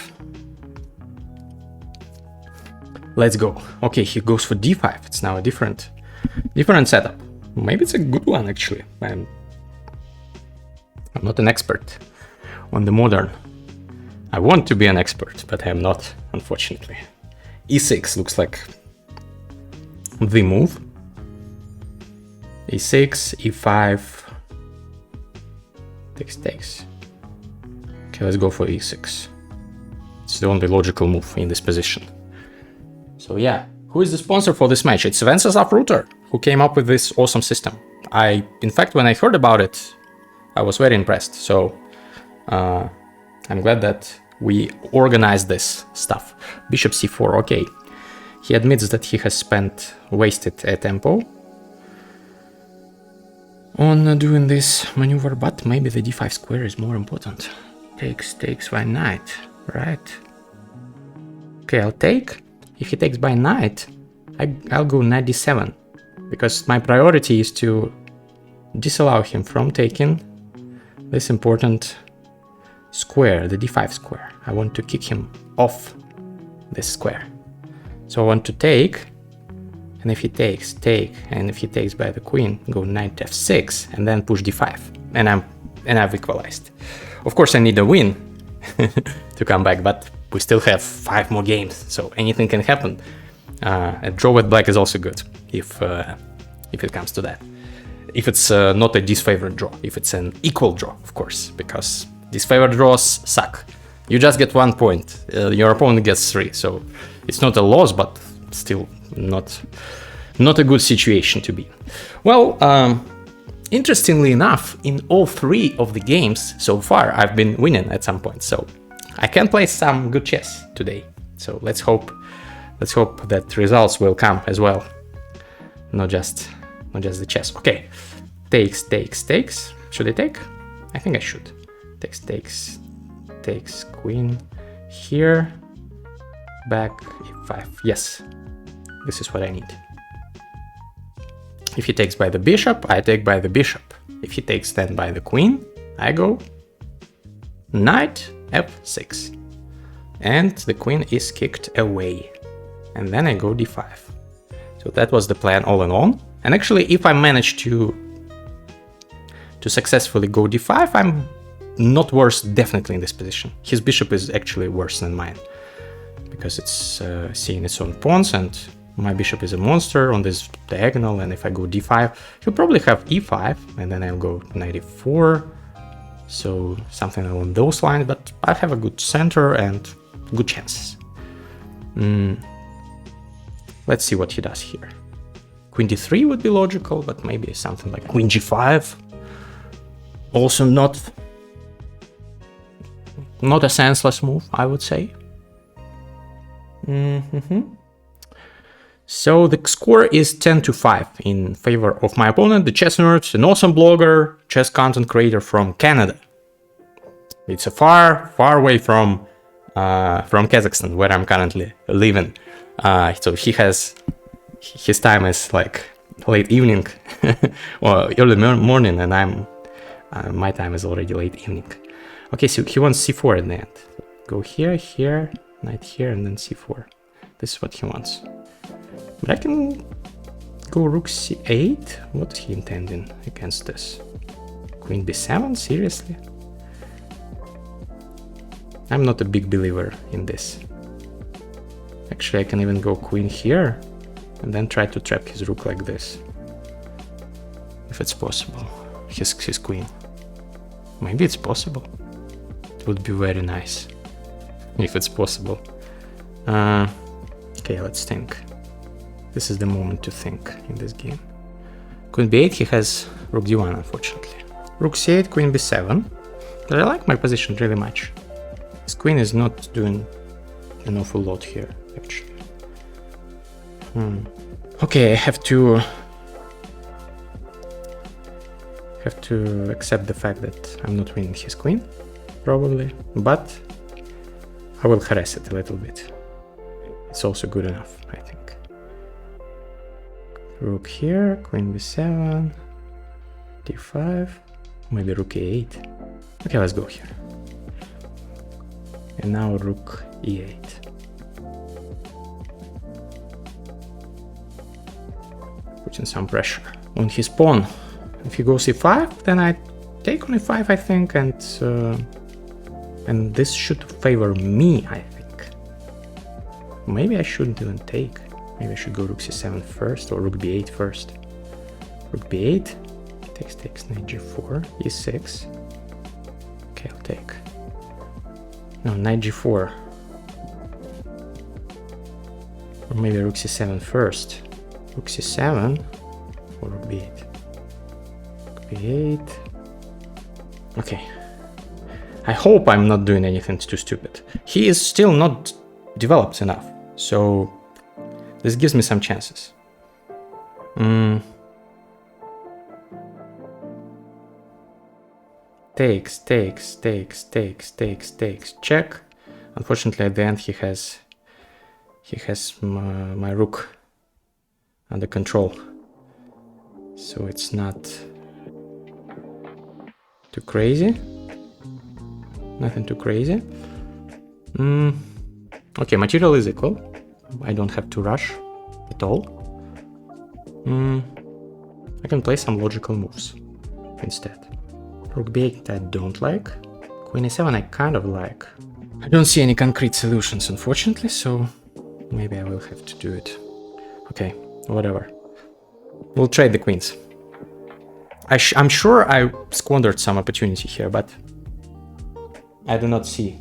Let's go. Okay, he goes for d5. It's now a different setup. Maybe it's a good one actually. I'm not an expert on the modern. I want to be an expert, but I am not, unfortunately. e6 looks like the move. e6, e5, takes. Okay, let's go for e6. It's the only logical move in this position. So yeah, who is the sponsor for this match? It's Venceslav Rutar, who came up with this awesome system. In fact, when I heard about it, I was very impressed. So I'm glad that we organized this stuff. Bishop c4, okay. He admits that he has wasted a tempo on doing this maneuver, but maybe the d5 square is more important. Takes by knight, right? Okay, I'll take. If he takes by knight, I'll go knight d7, because my priority is to disallow him from taking this important square, the d5 square. I want to kick him off this square. So I want to take, and if he takes, take, and if he takes by the queen, go knight f6, and then push d5, and I've equalized. Of course, I need a win to come back, but we still have 5 more games, so anything can happen. A draw with black is also good if it comes to that. If it's not a disfavored draw, if it's an equal draw, of course, because disfavored draws suck. You just get 1 point, your opponent gets 3, so it's not a loss, but still not a good situation to be. Well, interestingly enough, in all 3 of the games so far, I've been winning at some point, so I can play some good chess today. So let's hope that results will come as well, not just the chess. Okay, takes. Should I take? I think I should. Takes queen here, back e5. Yes, this is what I need. If he takes by the bishop, I take by the bishop. If he takes then by the queen, I go knight f6, and the queen is kicked away, and then I go d5. So that was the plan all in all. And actually, if I manage to successfully go d5, I'm not worse definitely in this position. His bishop is actually worse than mine, because it's seeing its own pawns, and my bishop is a monster on this diagonal, and if I go d5, he'll probably have e5, and then I'll go knight e4, so something along those lines, but I have a good center and good chances. Let's see what he does here. Queen d3 would be logical, but maybe something like queen g5. Also not a senseless move, I would say. So the score is 10-5 in favor of my opponent, the chess nerd, an awesome blogger, chess content creator from Canada. It's a far away from Kazakhstan, where I'm currently living. So his time is like late evening or early morning, and my time is already late evening. Okay, so he wants c4 in the end. Go here, knight here, and then c4. This is what he wants. But I can go rook c8. What is he intending against this? Queen b7? Seriously? I'm not a big believer in this. Actually, I can even go queen here and then try to trap his rook like this. If it's possible. His queen. Maybe it's possible. It would be very nice if it's possible. Okay, let's think. This is the moment to think in this game. Queen b8, he has rook d1, unfortunately. Rook c8, queen b7. But I like my position really much. His queen is not doing an awful lot here, actually. Okay, I have to accept the fact that I'm not winning his queen, probably, but I will harass it a little bit. It's also good enough, I think. Rook here, queen b7, d5, maybe rook e8. Okay, let's go here. And now rook e8. Putting some pressure on his pawn. If he goes e5, then I take on e5, I think, and this should favor me, I think. Maybe I shouldn't even take. Maybe I should go rook c7 first, or rook b8 first. Rook b8, takes, knight g4, e6. Okay, I'll take. No, knight g4. Or maybe rook c7 first. Rook c7 or rook b8. Rook b8. Okay. I hope I'm not doing anything too stupid. He is still not developed enough, so this gives me some chances. Takes, check. Unfortunately, at the end he has my rook under control, so it's not too crazy. Nothing too crazy. Okay, material is equal. I don't have to rush at all. I can play some logical moves instead. Rook b8 I don't like. Queen a7 I kind of like. I don't see any concrete solutions, unfortunately, so maybe I will have to do it. Okay, whatever. We'll trade the queens. I'm sure I squandered some opportunity here, but I do not see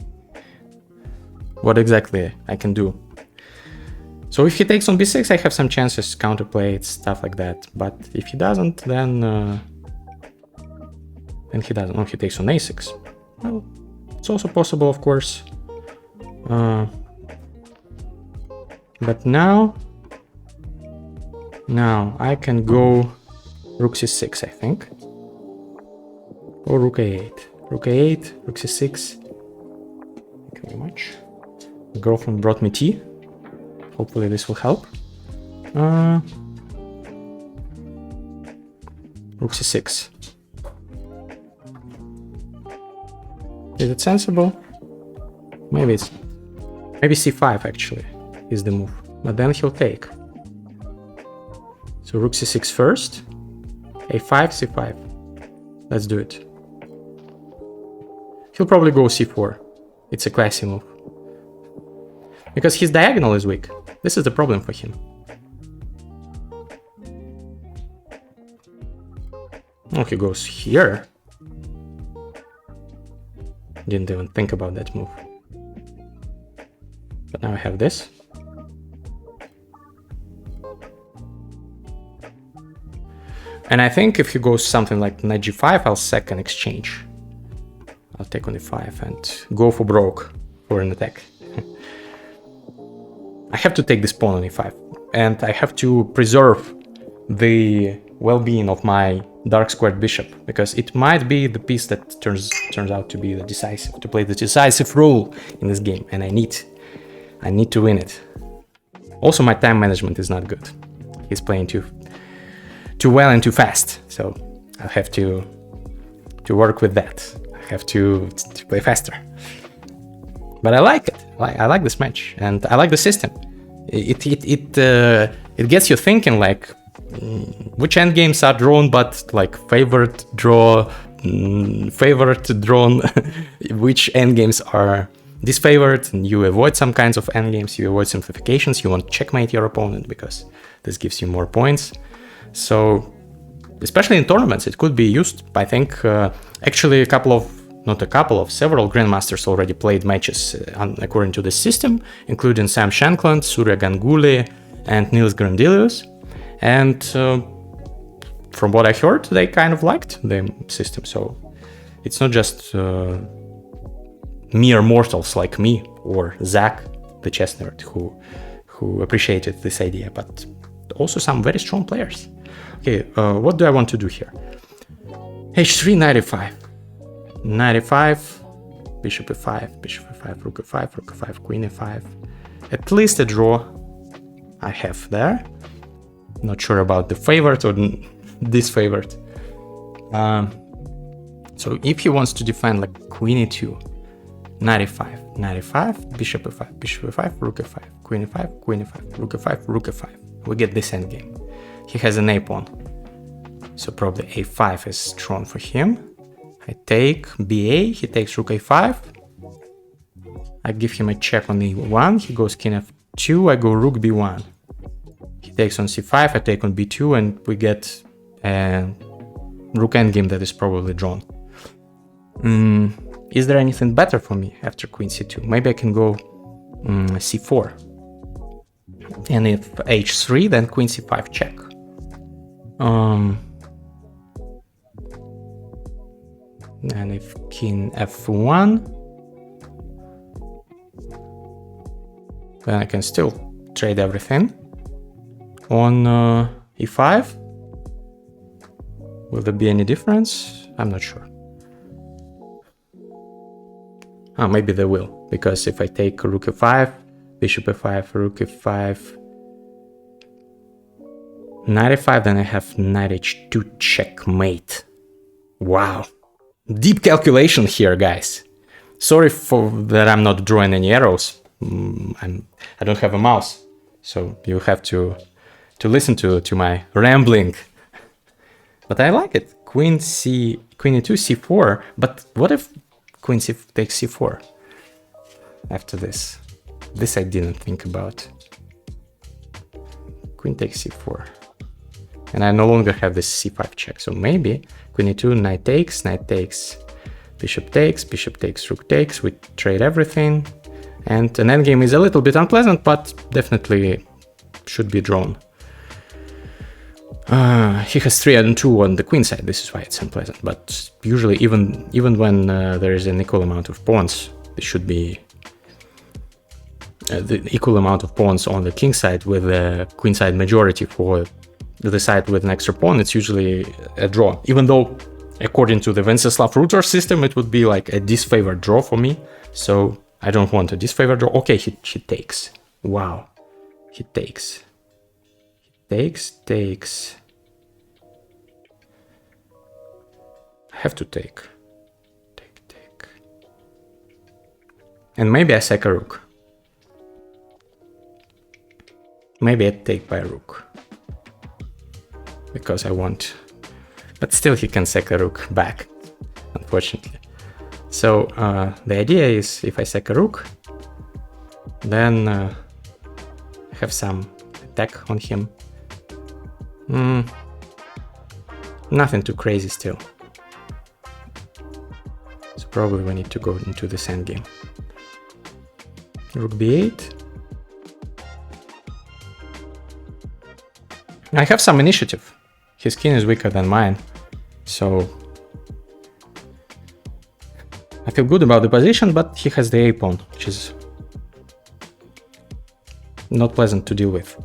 what exactly I can do. So if he takes on b6, I have some chances, counterplay it, stuff like that. But if he doesn't, then he doesn't. Oh, he takes on a6. Well, it's also possible, of course. But now I can go rook c6, I think, or rook a8. Rook a8, rook c6. Thank you very much. My girlfriend brought me tea. Hopefully this will help. Rook c6. Is it sensible? Maybe it's... Maybe c5 actually is the move. But then he'll take. So rook c6 first. a5, c5. Let's do it. He'll probably go c4. It's a classy move. Because his diagonal is weak. This is the problem for him. Oh, he goes here. Didn't even think about that move. But now I have this. And I think if he goes something like knight g5, I'll second exchange. I'll take on e5 and go for broke for an attack. I have to take this pawn on e5, and I have to preserve the well-being of my dark squared bishop, because it might be the piece that turns out to be the decisive, to play the decisive role in this game, and I need to win it. Also, my time management is not good. He's playing too well and too fast, so I'll have to work with that. I have to play faster. But I like it. I like this match, and I like the system. It gets you thinking, like, which endgames are drawn, but like favorite drawn, which endgames are disfavored, and you avoid some kinds of endgames, you avoid simplifications, you want to checkmate your opponent because this gives you more points. So, especially in tournaments, it could be used. I think actually several grandmasters already played matches according to this system, including Sam Shankland, Surya Ganguly, and Niels Grandelius. And from what I heard, they kind of liked the system. So it's not just mere mortals like me or Zach, the chess nerd, who appreciated this idea, but also some very strong players. Okay, what do I want to do here? h3, knight e5. Knight e5, bishop e5, bishop e5, rook e5, rook e5, queen e5. At least a draw I have there. Not sure about the favorite or disfavored. So if he wants to defend like queen e2, knight e5, knight e5, bishop e5, bishop e5, rook e5, queen e5, queen e5, rook e5, rook e5. We get this endgame. He has an a pawn, so probably a5 is strong for him. I take ba, he takes rook a5. I give him a check on e1, he goes king f2, I go rook b1. He takes on c5, I take on b2, and we get a rook endgame that is probably drawn. Is there anything better for me after queen c2? Maybe I can go c4. And if h3, then queen c5 check. And if king f1, then I can still trade everything. On e5, will there be any difference? I'm not sure. Ah, maybe there will, because if I take rook e5, bishop e5, rook e5, knight e5, then I have knight h2 checkmate. Wow. Deep calculation here, guys. Sorry for that I'm not drawing any arrows. I don't have a mouse, so you have to listen to my rambling. But I like it. Queen e2, c4. But what if queen takes c4 after this? This I didn't think about. Queen takes c4. And I no longer have this c5 check. So maybe queen e2, knight takes, bishop takes, rook takes. We trade everything. And an endgame is a little bit unpleasant, but definitely should be drawn. He has 3 and 2 on the queen side. This is why it's unpleasant. But usually, even when there is an equal amount of pawns, there should be the equal amount of pawns on the king side with the queen side majority for the side with an extra pawn. It's usually a draw. Even though, according to the Venceslav Rutar system, it would be like a disfavored draw for me. So I don't want a disfavored draw. Okay, he takes. Wow, he takes. Takes. I have to take. Take. And maybe I sack a rook. Maybe I take by rook. Because I want. But still he can sack a rook back, unfortunately. So the idea is if I sack a rook, then I have some attack on him. Nothing too crazy still. So probably we need to go into this endgame. Rook b8. I have some initiative. His king is weaker than mine, so I feel good about the position, but he has the a pawn, which is not pleasant to deal with.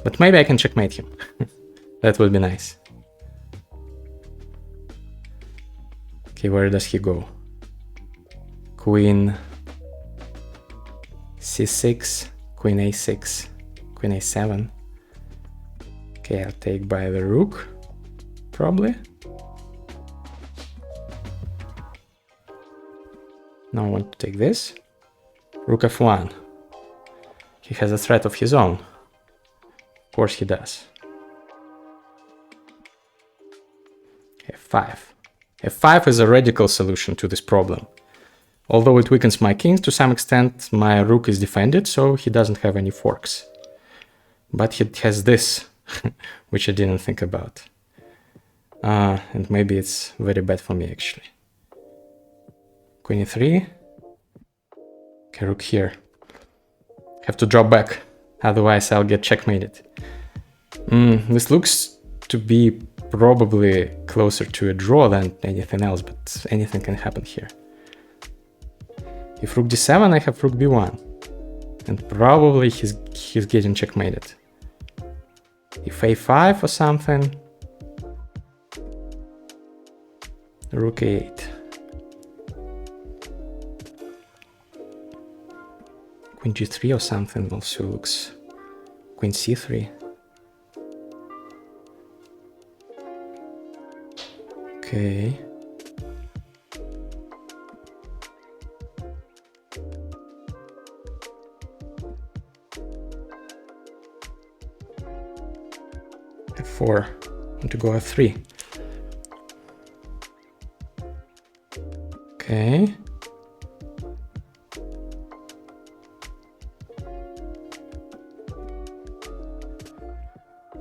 But maybe I can checkmate him. That would be nice. Okay, where does he go? Queen c6, queen a6, queen a7. Okay, I'll take by the rook, probably. Now I want to take this. Rook f1. He has a threat of his own. Of course he does. f5. f5 is a radical solution to this problem. Although it weakens my king to some extent, my rook is defended, so he doesn't have any forks. But he has this, which I didn't think about. And maybe it's very bad for me, actually. Queen e3. Okay, rook here. Have to drop back, otherwise I'll get checkmated. This looks to be probably closer to a draw than anything else, but anything can happen here. If rook d7, I have rook b1, and probably he's getting checkmated. If a5 or something, rook a8. Queen g3 or something also looks. Queen c3. Okay. f4. I want to go f3. Okay.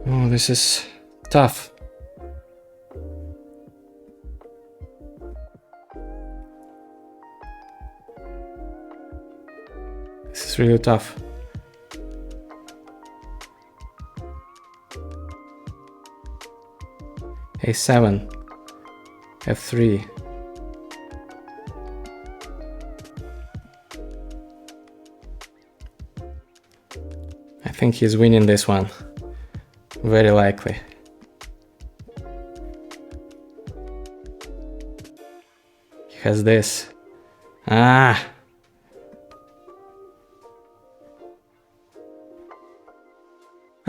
Oh, this is tough. This is really tough. a7, f3, I think he's winning this one. Very likely. He has this. Ah.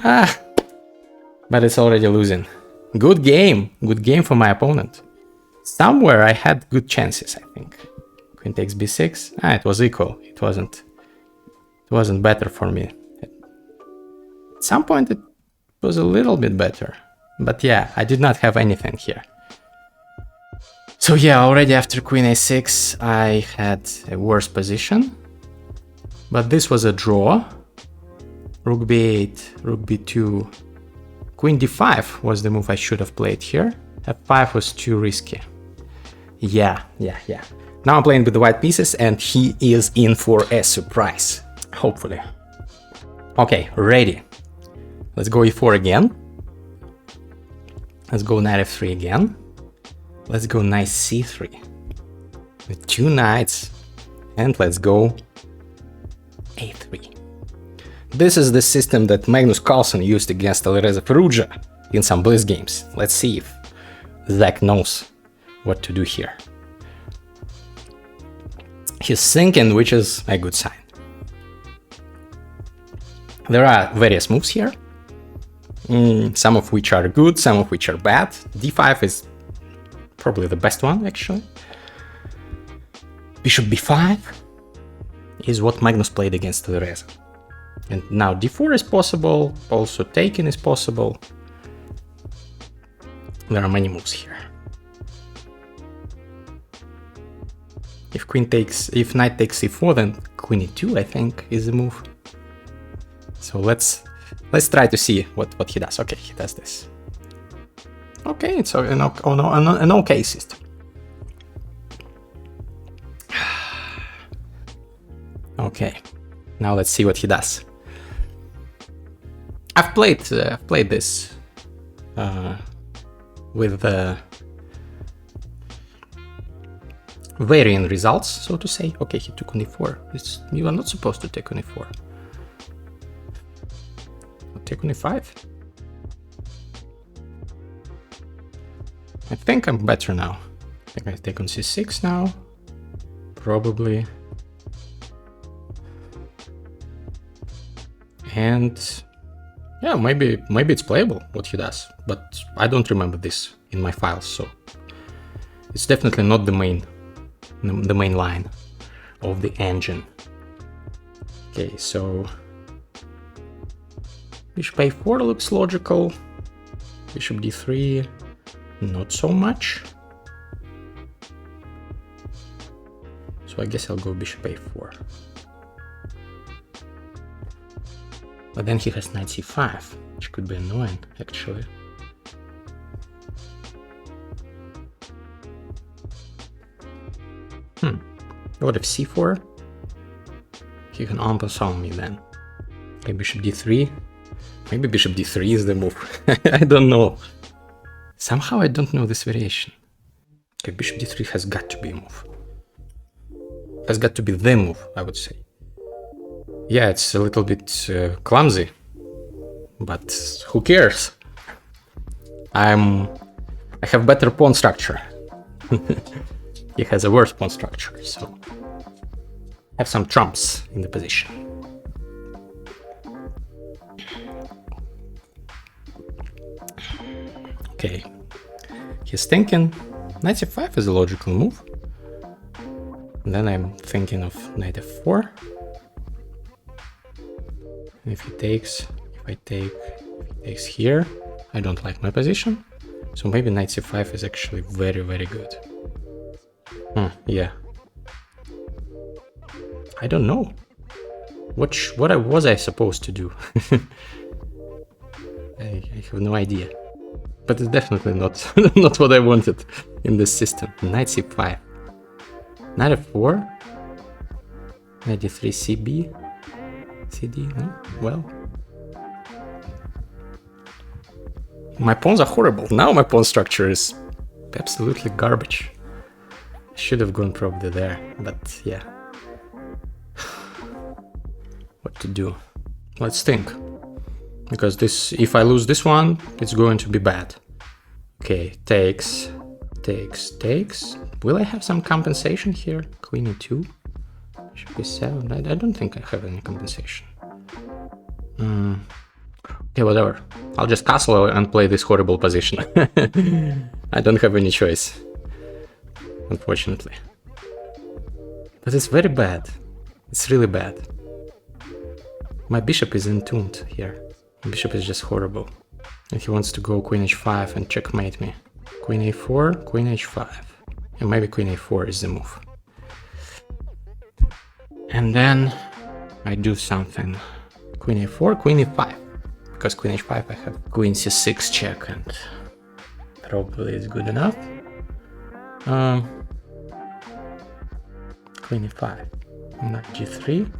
Ah. But it's already losing. Good game. Good game for my opponent. Somewhere I had good chances, I think. Queen takes b6. Ah, it was equal. It wasn't better for me. At some point it was a little bit better. But yeah, I did not have anything here. So yeah, already after queen a6 I had a worse position. But this was a draw. Rook b8, rook b2. Queen d5 was the move I should have played here. f5 was too risky. Yeah. Now I'm playing with the white pieces and he is in for a surprise. Hopefully. Okay, ready. Let's go e4 again. Let's go knight f3 again. Let's go knight c3. With 2 knights. And let's go a3. This is the system that Magnus Carlsen used against Venceslav Rutar in some Blitz games. Let's see if Zach knows what to do here. He's thinking, which is a good sign. There are various moves here, some of which are good, some of which are bad. d5 is probably the best one, actually. Bishop b5 is what Magnus played against Venceslav. And now d4 is possible, also taking is possible. There are many moves here. If knight takes c4, then queen e2, I think, is the move. So let's try to see what he does. Okay, he does this. Okay, it's an okay system. Okay, now let's see what he does. I've played this with varying results, so to say. Okay, he took on e4. You are not supposed to take on e4. I'll take on e5. I think I'm better now. I think I take on c6 now. Probably. And yeah, maybe it's playable what he does, but I don't remember this in my files, so it's definitely not the main line of the engine. Okay, so bishop a4 looks logical. Bishop d3, not so much. So I guess I'll go bishop a4. But then he has knight c5, which could be annoying, actually. What if c4? He can en-passant me then. Okay, bishop d3. Maybe bishop d3 is the move. I don't know. Somehow I don't know this variation. Okay, bishop d3 has got to be a move. Has got to be the move, I would say. Yeah, it's a little bit clumsy, but who cares? I have better pawn structure. He has a worse pawn structure, so I have some trumps in the position. Okay, he's thinking knight c5 is a logical move. And then I'm thinking of knight f4. If he takes, if he takes here, I don't like my position. So maybe knight c5 is actually very, very good. Yeah. I don't know. What was I supposed to do? I have no idea. But it's definitely not not what I wanted in this system. Knight c5. Knight f4. Knight d3 cb. CD, no? Well. My pawns are horrible. Now my pawn structure is absolutely garbage. I should have gone probably there, but yeah. What to do? Let's think. Because this, if I lose this one, it's going to be bad. Okay, takes. Will I have some compensation here? Queen e2, bishop e7. I don't think I have any compensation. Okay, whatever. I'll just castle and play this horrible position. I don't have any choice, unfortunately. But it's very bad. It's really bad. My bishop is entombed here. My bishop is just horrible. And he wants to go queen h5 and checkmate me. Queen a4, queen h5. And maybe queen a4 is the move. And then I do something. Queen a4, queen e5. Because queen h5 I have queen c6 check, and probably is good enough. Queen e5, knight g3.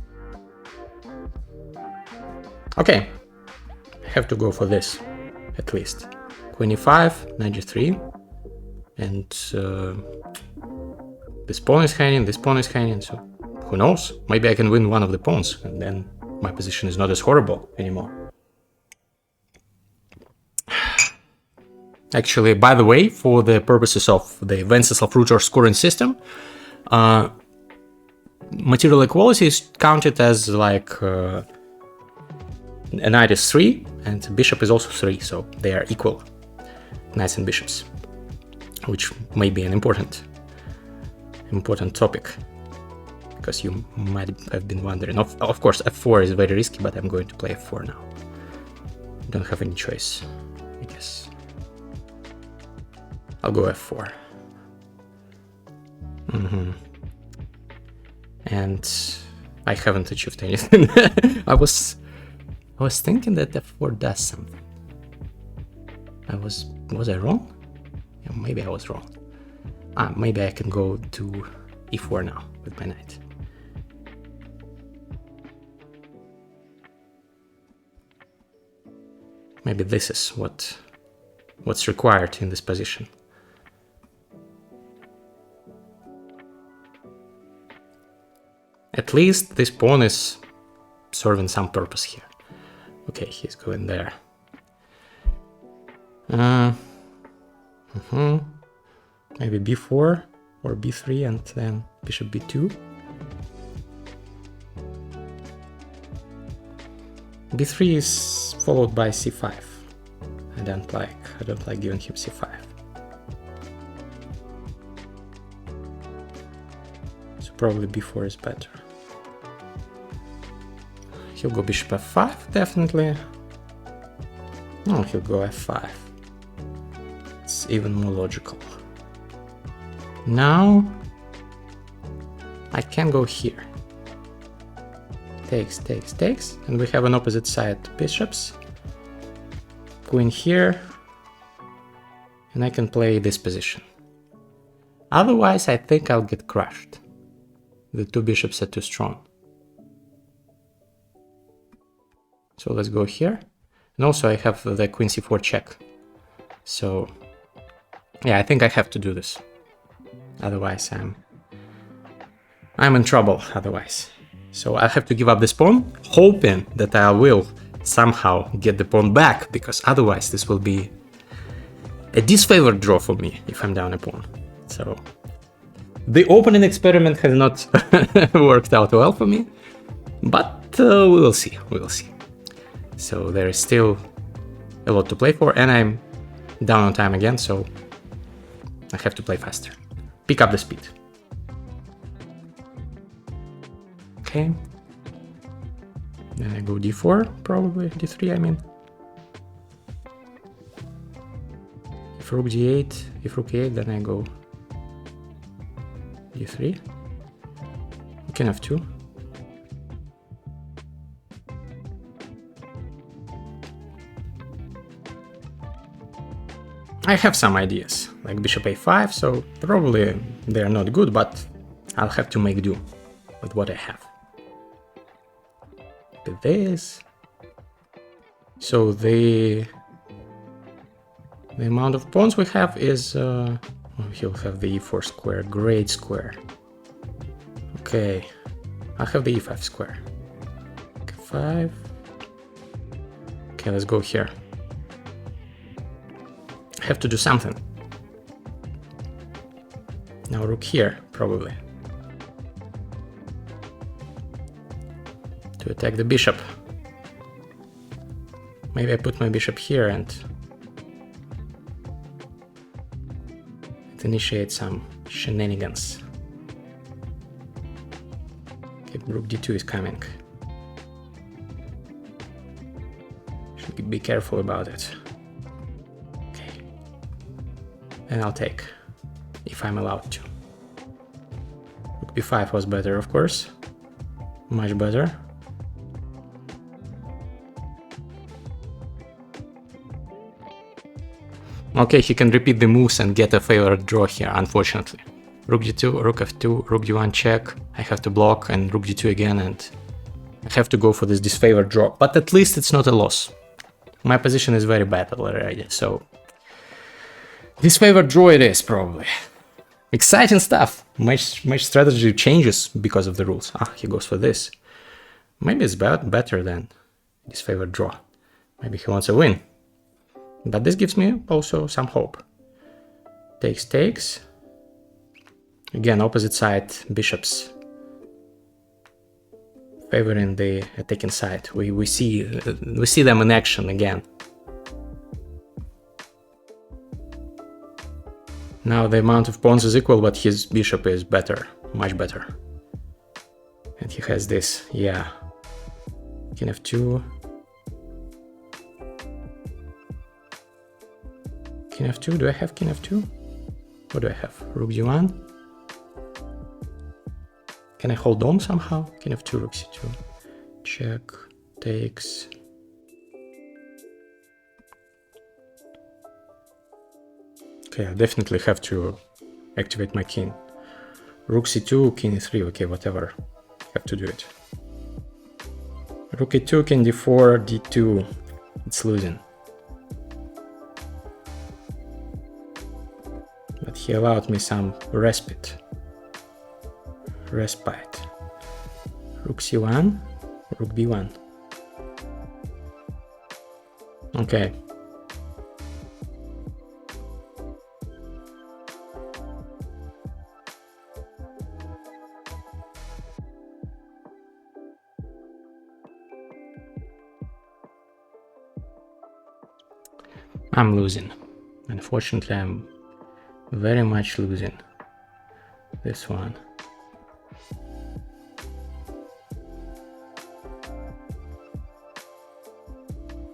Okay, I have to go for this, at least. Queen e5, knight g3, and this pawn is hanging, this pawn is hanging, so who knows? Maybe I can win one of the pawns, and then my position is not as horrible anymore. Actually, by the way, for the purposes of the Venceslav Rutar scoring system, material equality is counted as like a knight is 3 and bishop is also 3, so they are equal, knights and bishops, which may be an important topic, because you might have been wondering. Of course, f4 is very risky, but I'm going to play f4 now. Don't have any choice, I guess. I'll go f4. And I haven't achieved anything. I was thinking that f4 does something. Was I wrong? Yeah, maybe I was wrong. Maybe I can go to e4 now with my knight. Maybe this is what's required in this position. At least this pawn is serving some purpose here. Okay, he's going there. Maybe b4 or b3 and then bishop b2. b3 is followed by c5. I don't like giving him c5. So probably b4 is better. He'll go bishop f5, definitely. No, he'll go f5. It's even more logical. Now I can go here. Takes, and we have an opposite side bishops. Queen here, and I can play this position. Otherwise, I think I'll get crushed. The two bishops are too strong. So let's go here. And also I have the queen c4 check. So yeah, I think I have to do this. Otherwise I'm in trouble otherwise. So I have to give up this pawn, hoping that I will somehow get the pawn back, because otherwise this will be a disfavored draw for me if I'm down a pawn. So the opening experiment has not worked out well for me, but we will see. So there is still a lot to play for, and I'm down on time again, so I have to play faster. Pick up the speed. Okay. Then I go d4, probably d3, I mean. If rook d8, if rook e8, then I go d3. King f2. I have some ideas, like bishop a5, so probably they're not good, but I'll have to make do with what I have. With this. So the amount of pawns we have is, he'll have the e4 square, great square. Okay, I'll have the e5 square. K5, Okay, let's go here. I have to do something. Now rook here, probably. To attack the bishop. Maybe I put my bishop here and it initiates some shenanigans. Okay, rook d2 is coming. Should be careful about it. Okay. And I'll take, if I'm allowed to. Rook b5 was better, of course. Much better. Okay, he can repeat the moves and get a favorite draw here, unfortunately. Rook g2, rook f2, rook d1 check. I have to block, and rook d2 again, and I have to go for this disfavored draw. But at least it's not a loss. My position is very bad already, so disfavored draw it is, probably. Exciting stuff. My strategy changes because of the rules. Ah, he goes for this. Maybe it's better than disfavored draw. Maybe he wants a win. But this gives me also some hope. Takes, takes. Again, opposite side bishops favoring the attacking side. We see them in action again. Now the amount of pawns is equal, but his bishop is better, much better. And he has this, yeah. King f2. King f2, do I have king f2? What do I have? Rook d1. Can I hold on somehow? King f2, rook c2. Check, takes. Okay, I definitely have to activate my king. Rook c2, king e3, okay, whatever. I have to do it. Rook e2, king d4, d2. It's losing. But he allowed me some respite. Rook c1, rook b1. Okay. I'm losing. Unfortunately, I'm very much losing this one.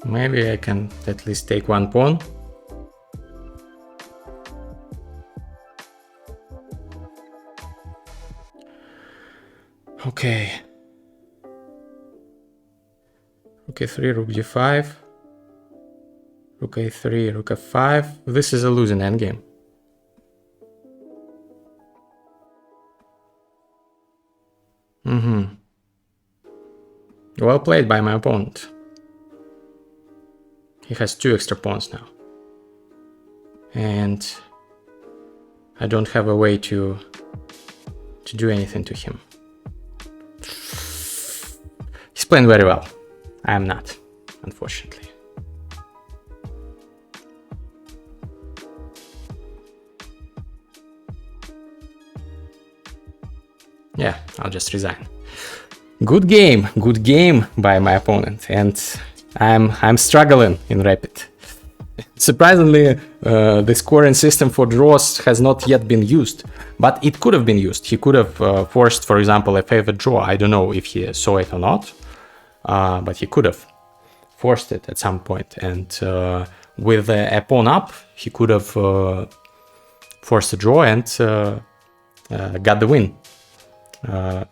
Maybe I can at least take one pawn. Okay. Rook a3, rook g5. Rook a3, rook f5. This is a losing endgame. Well played by my opponent. He has 2 extra pawns now. And I don't have a way to do anything to him. He's playing very well. I am not, unfortunately. Yeah, I'll just resign. Good game by my opponent, and I'm struggling in Rapid. Surprisingly, the scoring system for draws has not yet been used, but it could have been used. He could have forced, for example, a favorite draw. I don't know if he saw it or not, but he could have forced it at some point. And with a pawn up, he could have forced a draw and got the win.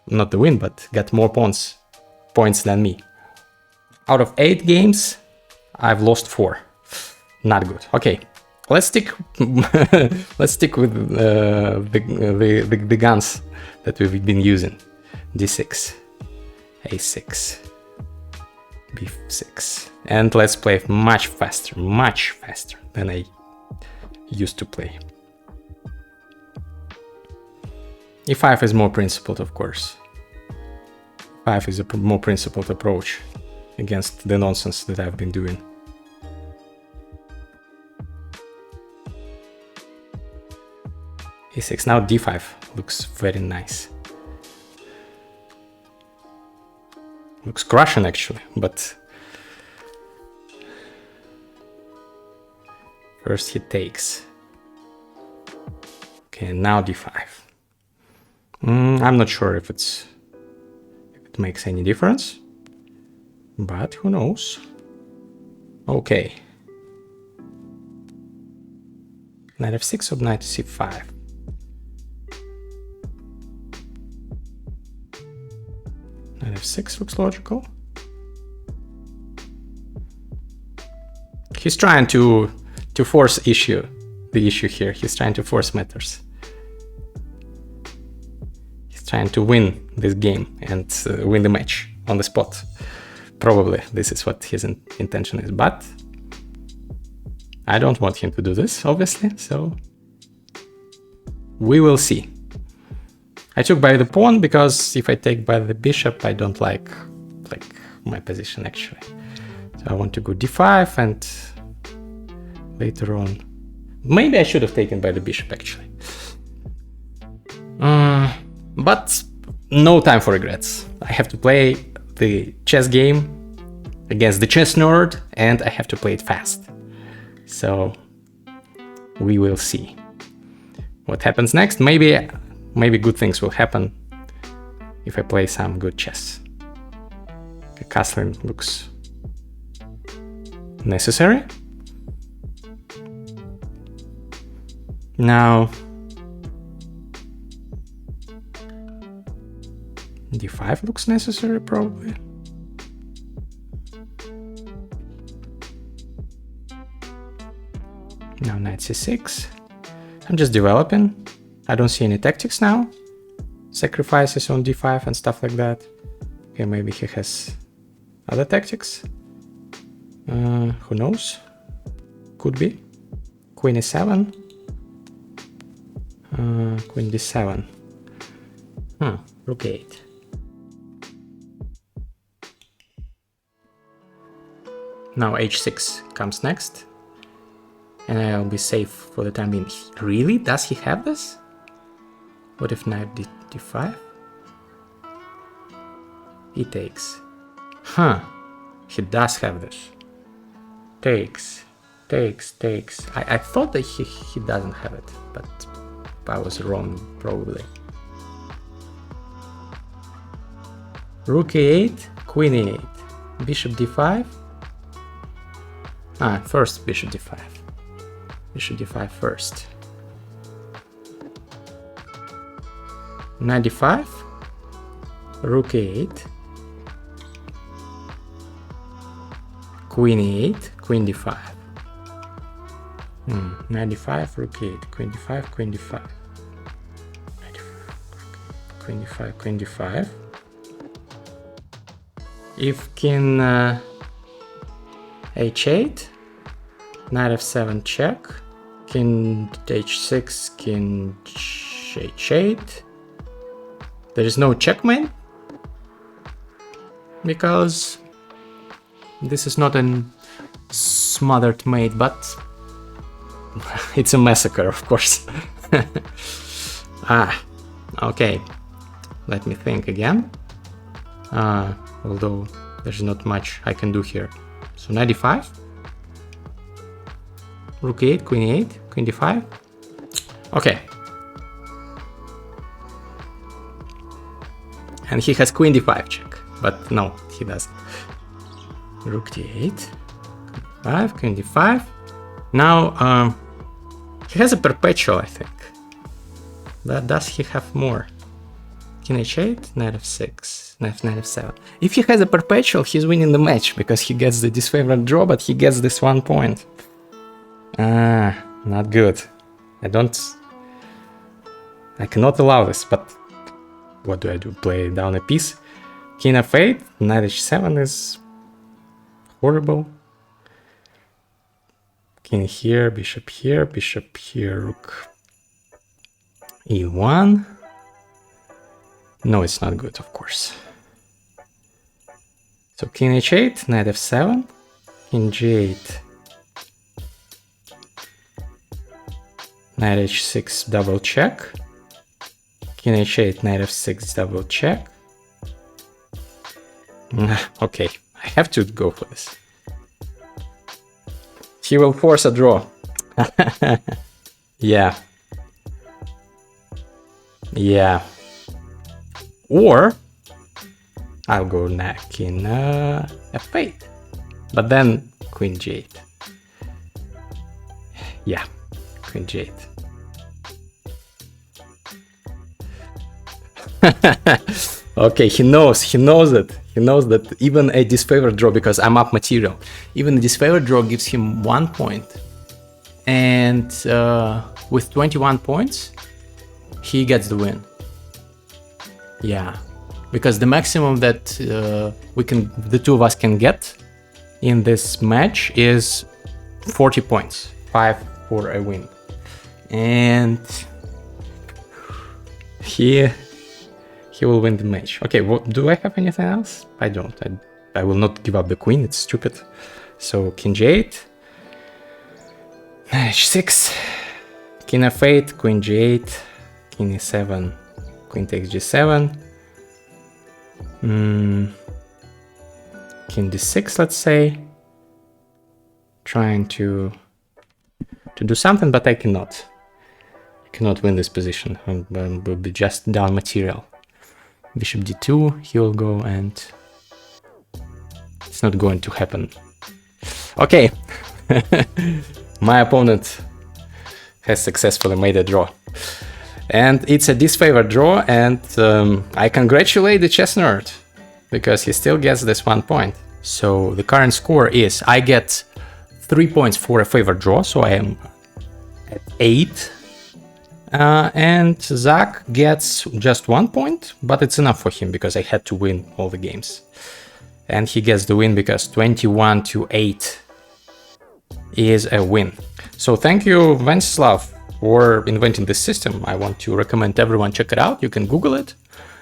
Not the win, but got more points than me. Out of 8 games, I've lost 4. Not good. Okay, let's stick with the guns that we've been using. D6, A6, B6, and let's play much faster than I used to play. E5 is more principled, of course. E5 is a more principled approach. against the nonsense that I've been doing. E6, now d5 looks very nice. Looks crushing actually, but first he takes. Okay, now d5. I'm not sure if it makes any difference, but who knows. Okay. Knight f6 or knight c5. Knight f6 looks logical. He's trying to force the issue here. He's trying to force matters. He's trying to win this game and win the match on the spot. Probably this is what his intention is, but I don't want him to do this, obviously, so we will see. I took by the pawn because if I take by the bishop, I don't like my position actually. So I want to go d5 and later on, maybe I should have taken by the bishop actually. But no time for regrets. I have to play the chess game against the chess nerd and I have to play it fast. So we will see what happens next. Maybe good things will happen if I play some good chess. The castling looks necessary. Now d5 looks necessary probably. Now knight c6. I'm just developing. I don't see any tactics now. Sacrifices on d5 and stuff like that. Okay, maybe he has other tactics. Who knows? Could be. Queen e7. Queen d7. Rook 8. Now h6 comes next. And I'll be safe for the time being. Really? Does he have this? What if knight d5? He takes. He does have this. Takes. I thought that he doesn't have it, but I was wrong, probably. Rook e8, queen e8, bishop d5. First bishop d5. Bishop d5 first. Knight d5, rook e8, queen e8, queen d5. Knight d5, rook e8, queen d5, queen d5. Queen d5, queen d5. If king h8, knight f7 check, king h6, king h8. There is no checkmate because this is not a smothered mate, but it's a massacre, of course. Okay. Let me think again. Although there's not much I can do here. So knight d5, rook 8, queen 8, queen d5. Okay. And he has queen d5 check, but no, he doesn't. Rook d8, 5, queen d5. Now he has a perpetual, I think. But does he have more? King h8, knight f6, knight f7. If he has a perpetual, he's winning the match because he gets the disfavored draw, but he gets this 1 point. Not good. I cannot allow this, but what do I do? Play down a piece? King f8, knight h7 is horrible. King here, bishop here, rook e1. No, it's not good, of course. So king h8, knight f7, king g8, knight h6 double check, king h8, knight f6 double check. Okay, I have to go for this. He will force a draw. Yeah. Yeah. Or I'll go king f8, but then queen g8. Yeah, queen g8. Okay, he knows it. He knows that even a disfavored draw, because I'm up material, even a disfavored draw gives him 1 point. And with 21 points, he gets the win. Yeah, because the maximum that the two of us can get in this match is 40 points, 5 for a win. And he will win the match. Okay, do I have anything else? I don't. I will not give up the queen, it's stupid. So king g8, knight h6, king f8, queen g8, king e7, queen takes g7, king d6, let's say. Trying to do something, but I cannot. I cannot win this position. Will be just down material. Bishop d2, he will go, and it's not going to happen. Okay, my opponent has successfully made a draw. And it's a disfavored draw, and I congratulate the chess nerd, because he still gets this 1 point. So the current score is, I get 3 points for a favored draw, so I am at 8. And Zach gets just 1 point, but it's enough for him because I had to win all the games. And he gets the win because 21-8 is a win. So thank you, Venceslav, for inventing this system. I want to recommend everyone check it out. You can Google it.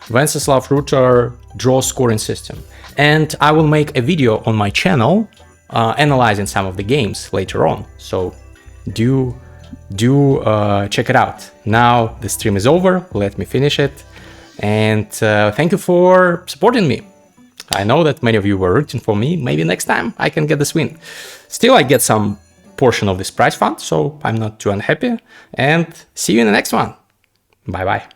Venceslav Rutar draw scoring system. And I will make a video on my channel analyzing some of the games later on. So do check it out. Now the stream is over, let me finish it, and thank you for supporting me. I know that many of you were rooting for me. Maybe next time I can get this win. Still, I get some portion of this prize fund, so I'm not too unhappy, and see you in the next one. Bye bye.